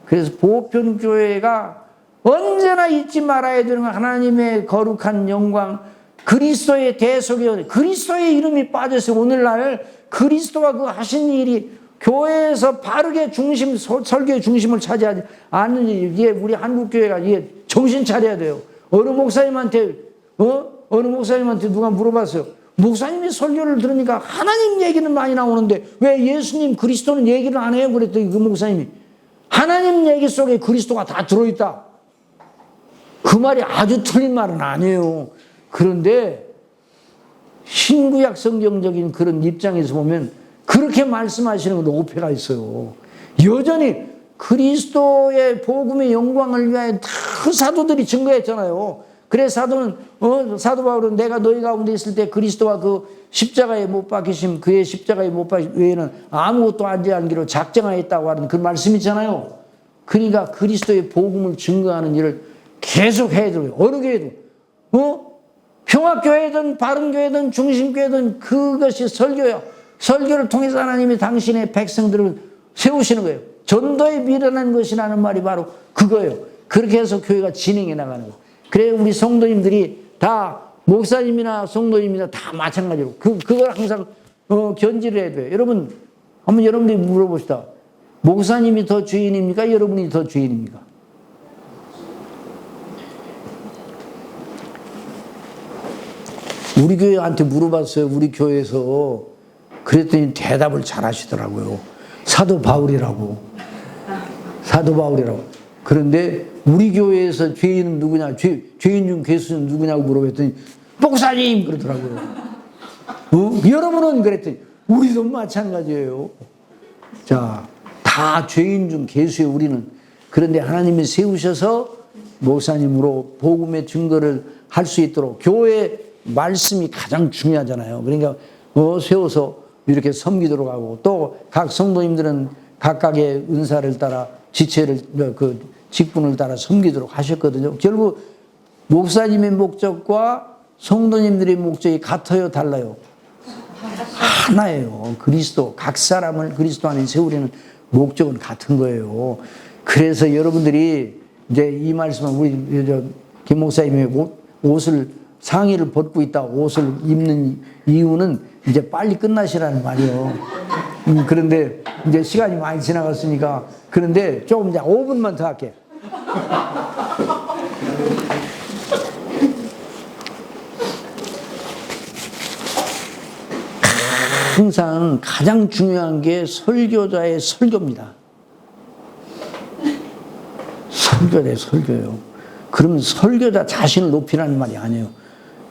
그래서 보편교회가 언제나 잊지 말아야 되는 건 하나님의 거룩한 영광, 그리스도의 대속이, 그리스도의 이름이 빠져서 오늘날 그리스도와 그 하신 일이 교회에서 바르게 설교의 중심을 차지하지 않는 일, 이게 우리 한국교회가 이게 정신 차려야 돼요. 어느 목사님한테 누가 물어봤어요. 목사님이 설교를 들으니까 하나님 얘기는 많이 나오는데 왜 예수님 그리스도는 얘기를 안 해요? 그랬더니 그 목사님이 하나님 얘기 속에 그리스도가 다 들어있다. 그 말이 아주 틀린 말은 아니에요. 그런데 신구약 성경적인 그런 입장에서 보면 그렇게 말씀하시는 것도 오해가 있어요. 여전히 그리스도의 복음의 영광을 위하여 다 사도들이 증거했잖아요. 그래서 사도 바울은 내가 너희 가운데 있을 때 그리스도와 그 십자가에 못 박히심, 그의 십자가에 못 박히심 외에는 아무것도 하지 않기로 작정하였다고 하는 그 말씀 있잖아요. 그러니까 그리스도의 복음을 증거하는 일을 계속 해야 돼요. 어느 교회도. 평화교회든 바른교회든 중심교회든 그것이 설교예요. 설교를 통해서 하나님이 당신의 백성들을 세우시는 거예요. 전도에 미련한 것이라는 말이 바로 그거예요. 그렇게 해서 교회가 진행해 나가는 거예요. 그래 우리 성도님들이 다 목사님이나 성도님이나 다 마찬가지로 그걸 항상 견지를 해야 돼요. 여러분 한번 여러분들이 물어봅시다. 목사님이 더 주인입니까? 여러분이 더 주인입니까? 우리 교회한테 물어봤어요. 우리 교회에서. 그랬더니 대답을 잘 하시더라고요. 사도 바울이라고. 그런데 우리 교회에서 죄인은 누구냐? 죄인 중 괴수는 누구냐고 물어봤더니 목사님! 그러더라고요. 여러분은 그랬더니 우리도 마찬가지예요. 자, 다 죄인 중 괴수의 우리는. 그런데 하나님이 세우셔서 목사님으로 복음의 증거를 할 수 있도록 교회 말씀이 가장 중요하잖아요. 그러니까 세워서 이렇게 섬기도록 하고 또 각 성도님들은 각각의 은사를 따라 지체를 그 직분을 따라 섬기도록 하셨거든요. 결국 목사님의 목적과 성도님들의 목적이 같아요, 달라요? 하나예요. 그리스도, 각 사람을 그리스도 안에 세우려는 목적은 같은 거예요. 그래서 여러분들이 이제 이 말씀은 우리 김 목사님이 옷을 상의를 벗고 있다 옷을 입는 이유는 이제 빨리 끝나시라는 말이에요. 그런데 이제 시간이 많이 지나갔으니까 그런데 조금 이제 5분만 더 할게. 항상 가장 중요한 게 설교자의 설교입니다. 설교자의 설교예요. 그러면 설교자 자신을 높이라는 말이 아니에요.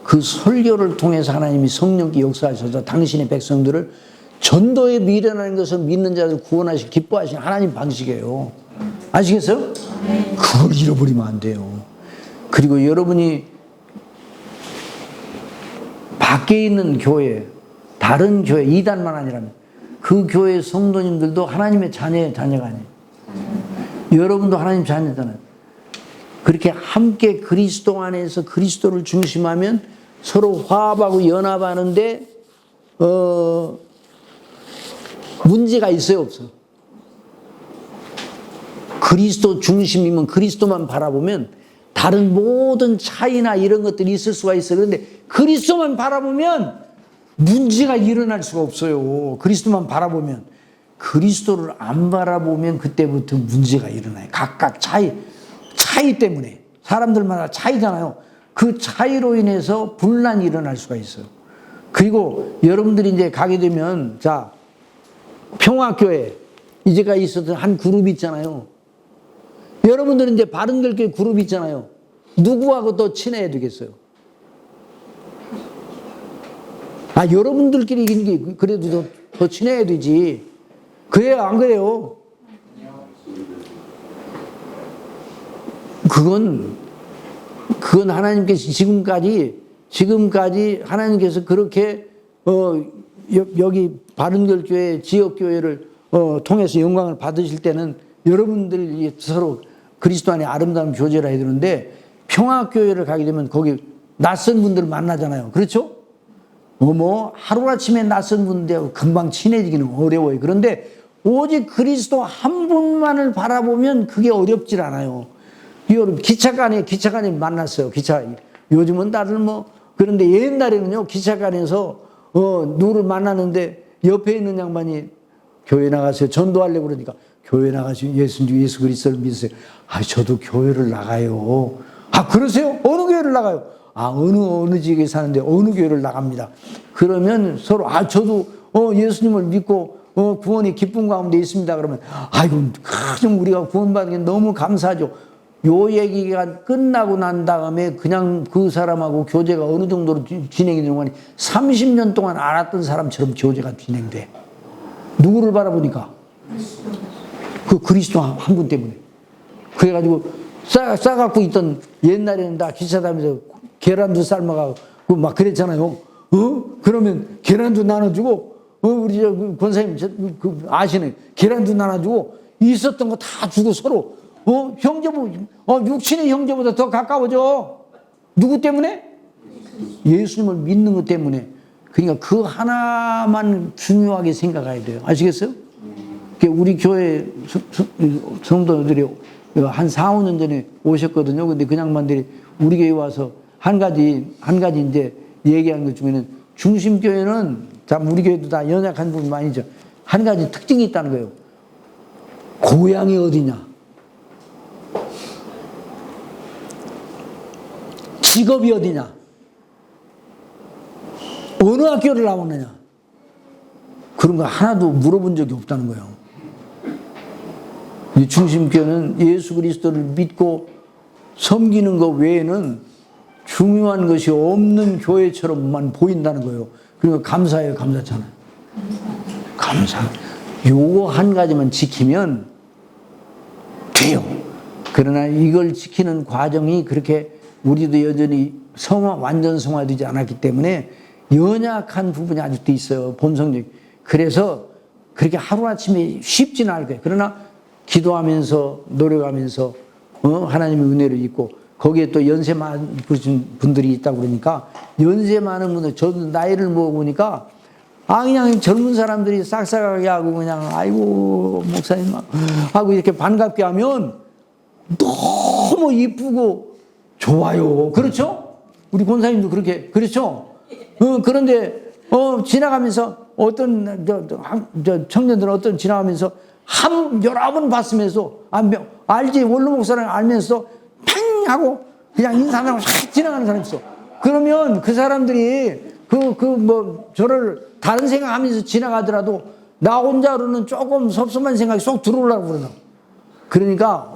그 설교를 통해서 하나님이 성령께 역사하셔서 당신의 백성들을 전도에 미련하는 것을 믿는 자들 구원하시 기뻐하시는 하나님 방식이에요. 아시겠어요? 그걸 잃어버리면 안 돼요. 그리고 여러분이 밖에 있는 교회, 다른 교회, 이단만 아니라면 그 교회 성도님들도 하나님의 자녀가 아니에요. 여러분도 하나님 자녀잖아요. 그렇게 함께 그리스도 안에서 그리스도를 중심하면 서로 화합하고 연합하는데 문제가 있어요, 없어요? 그리스도 중심이면 그리스도만 바라보면 다른 모든 차이나 이런 것들이 있을 수가 있어요. 그런데 그리스도만 바라보면 문제가 일어날 수가 없어요. 그리스도만 바라보면. 그리스도를 안 바라보면 그때부터 문제가 일어나요. 각각 차이 때문에. 사람들마다 차이잖아요. 그 차이로 인해서 분란이 일어날 수가 있어요. 그리고 여러분들이 이제 가게 되면, 자, 평화교회, 이제까지 있었던 한 그룹이 있잖아요. 여러분들은 이제 바른결교회 그룹이 있잖아요. 누구하고 더 친해야 되겠어요? 여러분들끼리 그래도 더 친해야 되지. 그래요, 안 그래요? 그건 하나님께서 지금까지 하나님께서 그렇게 여기 바른결교회 지역교회를 통해서 영광을 받으실 때는 여러분들이 서로 그리스도 안에 아름다운 교제를 해야 되는데 평화교회를 가게 되면 거기 낯선 분들을 만나잖아요. 그렇죠? 하루아침에 낯선 분들하고 금방 친해지기는 어려워요. 그런데 오직 그리스도 한 분만을 바라보면 그게 어렵질 않아요. 여러분, 기차간에 만났어요. 요즘은 다들 그런데 옛날에는요, 기차간에서, 누구를 만나는데 옆에 있는 양반이 교회 나가세요. 전도하려고 그러니까 교회 나가시면 예수 그리스도를 믿으세요. 저도 교회를 나가요. 그러세요? 어느 교회를 나가요? 어느 지역에 사는데 어느 교회를 나갑니다. 그러면 서로, 저도, 예수님을 믿고, 구원의 기쁨 가운데 있습니다. 그러면, 좀 우리가 구원받은 게 너무 감사하죠. 요 얘기가 끝나고 난 다음에 그냥 그 사람하고 교제가 어느 정도로 진행이 되는 거니 30년 동안 알았던 사람처럼 교제가 진행돼. 누구를 바라보니까? 그 그리스도 한 분 때문에. 그래가지고 싸갖고 있던 옛날에는 다 기차 타면서 계란도 삶아가고 막 그랬잖아요. 그러면 계란도 나눠주고, 우리 권사님 아시네. 계란도 나눠주고 있었던 거 다 주고 서로. 육신의 형제보다 더 가까워져. 누구 때문에? 예수님을 믿는 것 때문에. 그러니까 그 하나만 중요하게 생각해야 돼요. 아시겠어요? 우리 교회 성도들이 한 4, 5년 전에 오셨거든요. 근데 그 양반들이 우리 교회 와서 한 가지 이제 얘기한 것 중에는 중심교회는, 우리 교회도 다 연약한 부분 많이 있죠. 한 가지 특징이 있다는 거예요. 고향이 어디냐? 직업이 어디냐? 어느 학교를 나왔느냐? 그런 거 하나도 물어본 적이 없다는 거예요. 이 중심교회는 예수 그리스도를 믿고 섬기는 것 외에는 중요한 것이 없는 교회처럼만 보인다는 거예요. 그리고 감사해요, 감사잖아요. 감사. 요거 한 가지만 지키면 돼요. 그러나 이걸 지키는 과정이 그렇게 우리도 여전히 완전 성화되지 않았기 때문에 연약한 부분이 아직도 있어요. 본성적. 그래서 그렇게 하루아침에 쉽지는 않을 거예요. 그러나 기도하면서 노력하면서 하나님의 은혜를 입고 거기에 또 연세 많으신 분들이 있다고 그러니까 연세 많은 분들 저도 나이를 먹으니까 그냥 젊은 사람들이 싹싹하게 하고 그냥 아이고 목사님 하고 이렇게 반갑게 하면 너무 이쁘고 좋아요. 그렇죠? 우리 권사님도 그렇게 그렇죠? 그런데 지나가면서 어떤 청년들은 어떤 지나가면서 여러 번 봤으면서 알지 원로 목사를 알면서 팽 하고 그냥 인사하고 싹 지나가는 사람이 있어. 그러면 그 사람들이 저를 다른 생각하면서 지나가더라도 나 혼자로는 조금 섭섭한 생각이 쏙 들어오려고 그러나. 그러니까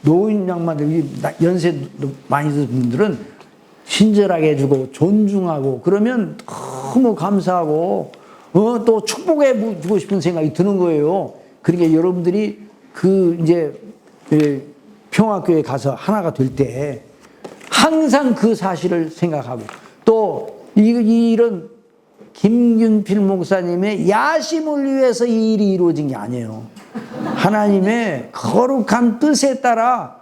노인 양반들 연세 많이 드신 분들은 친절하게 해주고 존중하고 그러면 너무 감사하고 또 축복해 주고 싶은 생각이 드는 거예요. 그러니까 여러분들이 이제 평화교회 가서 하나가 될 때 항상 그 사실을 생각하고 또 이런 김균필 목사님의 야심을 위해서 이 일이 이루어진 게 아니에요. 하나님의 거룩한 뜻에 따라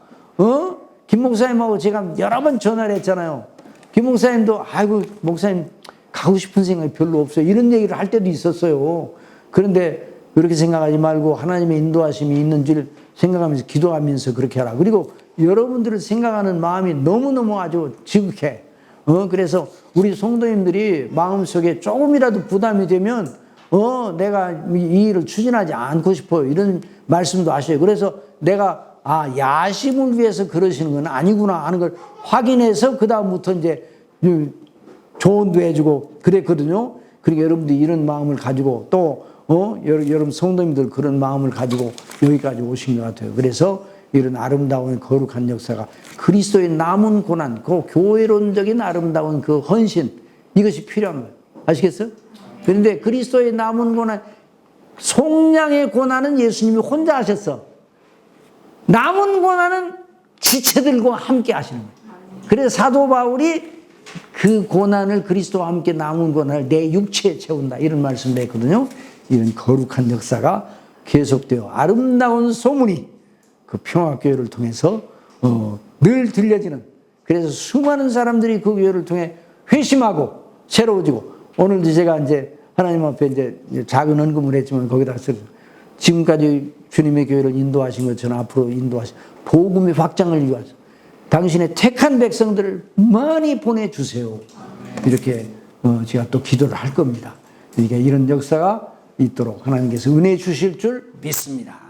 김 목사님하고 제가 여러 번 전화를 했잖아요. 김 목사님도 아이고 목사님 가고 싶은 생각이 별로 없어요. 이런 얘기를 할 때도 있었어요. 그런데 그렇게 생각하지 말고 하나님의 인도하심이 있는 줄 생각하면서 기도하면서 그렇게 하라. 그리고 여러분들을 생각하는 마음이 너무너무 아주 지극해. 그래서 우리 성도님들이 마음속에 조금이라도 부담이 되면 내가 이 일을 추진하지 않고 싶어요. 이런 말씀도 하셔요. 그래서 내가 야심을 위해서 그러시는 건 아니구나 하는 걸 확인해서 그 다음부터 이제 조언도 해주고 그랬거든요. 그러니까 여러분들이 이런 마음을 가지고 또 여러분 성도님들 그런 마음을 가지고 여기까지 오신 것 같아요. 그래서 이런 아름다운 거룩한 역사가 그리스도의 남은 고난, 그 교회론적인 아름다운 그 헌신 이것이 필요한 거예요. 아시겠어요? 그런데 그리스도의 남은 고난, 속량의 고난은 예수님이 혼자 하셨어. 남은 고난은 지체들과 함께 하시는 거예요. 그래서 사도 바울이 그 고난을 그리스도와 함께 남은 고난을 내 육체에 채운다 이런 말씀을 했거든요. 이런 거룩한 역사가 계속되어 아름다운 소문이 그 평화교회를 통해서 늘 들려지는, 그래서 수많은 사람들이 그 교회를 통해 회심하고 새로워지고, 오늘도 제가 이제 하나님 앞에 이제 작은 헌금을 했지만 거기다 지금까지 주님의 교회를 인도하신 것처럼 앞으로 인도하신 복음의 확장을 위해서 당신의 택한 백성들을 많이 보내주세요. 이렇게 제가 또 기도를 할 겁니다. 그러니까 이런 역사가 있도록 하나님께서 은혜 주실 줄 믿습니다.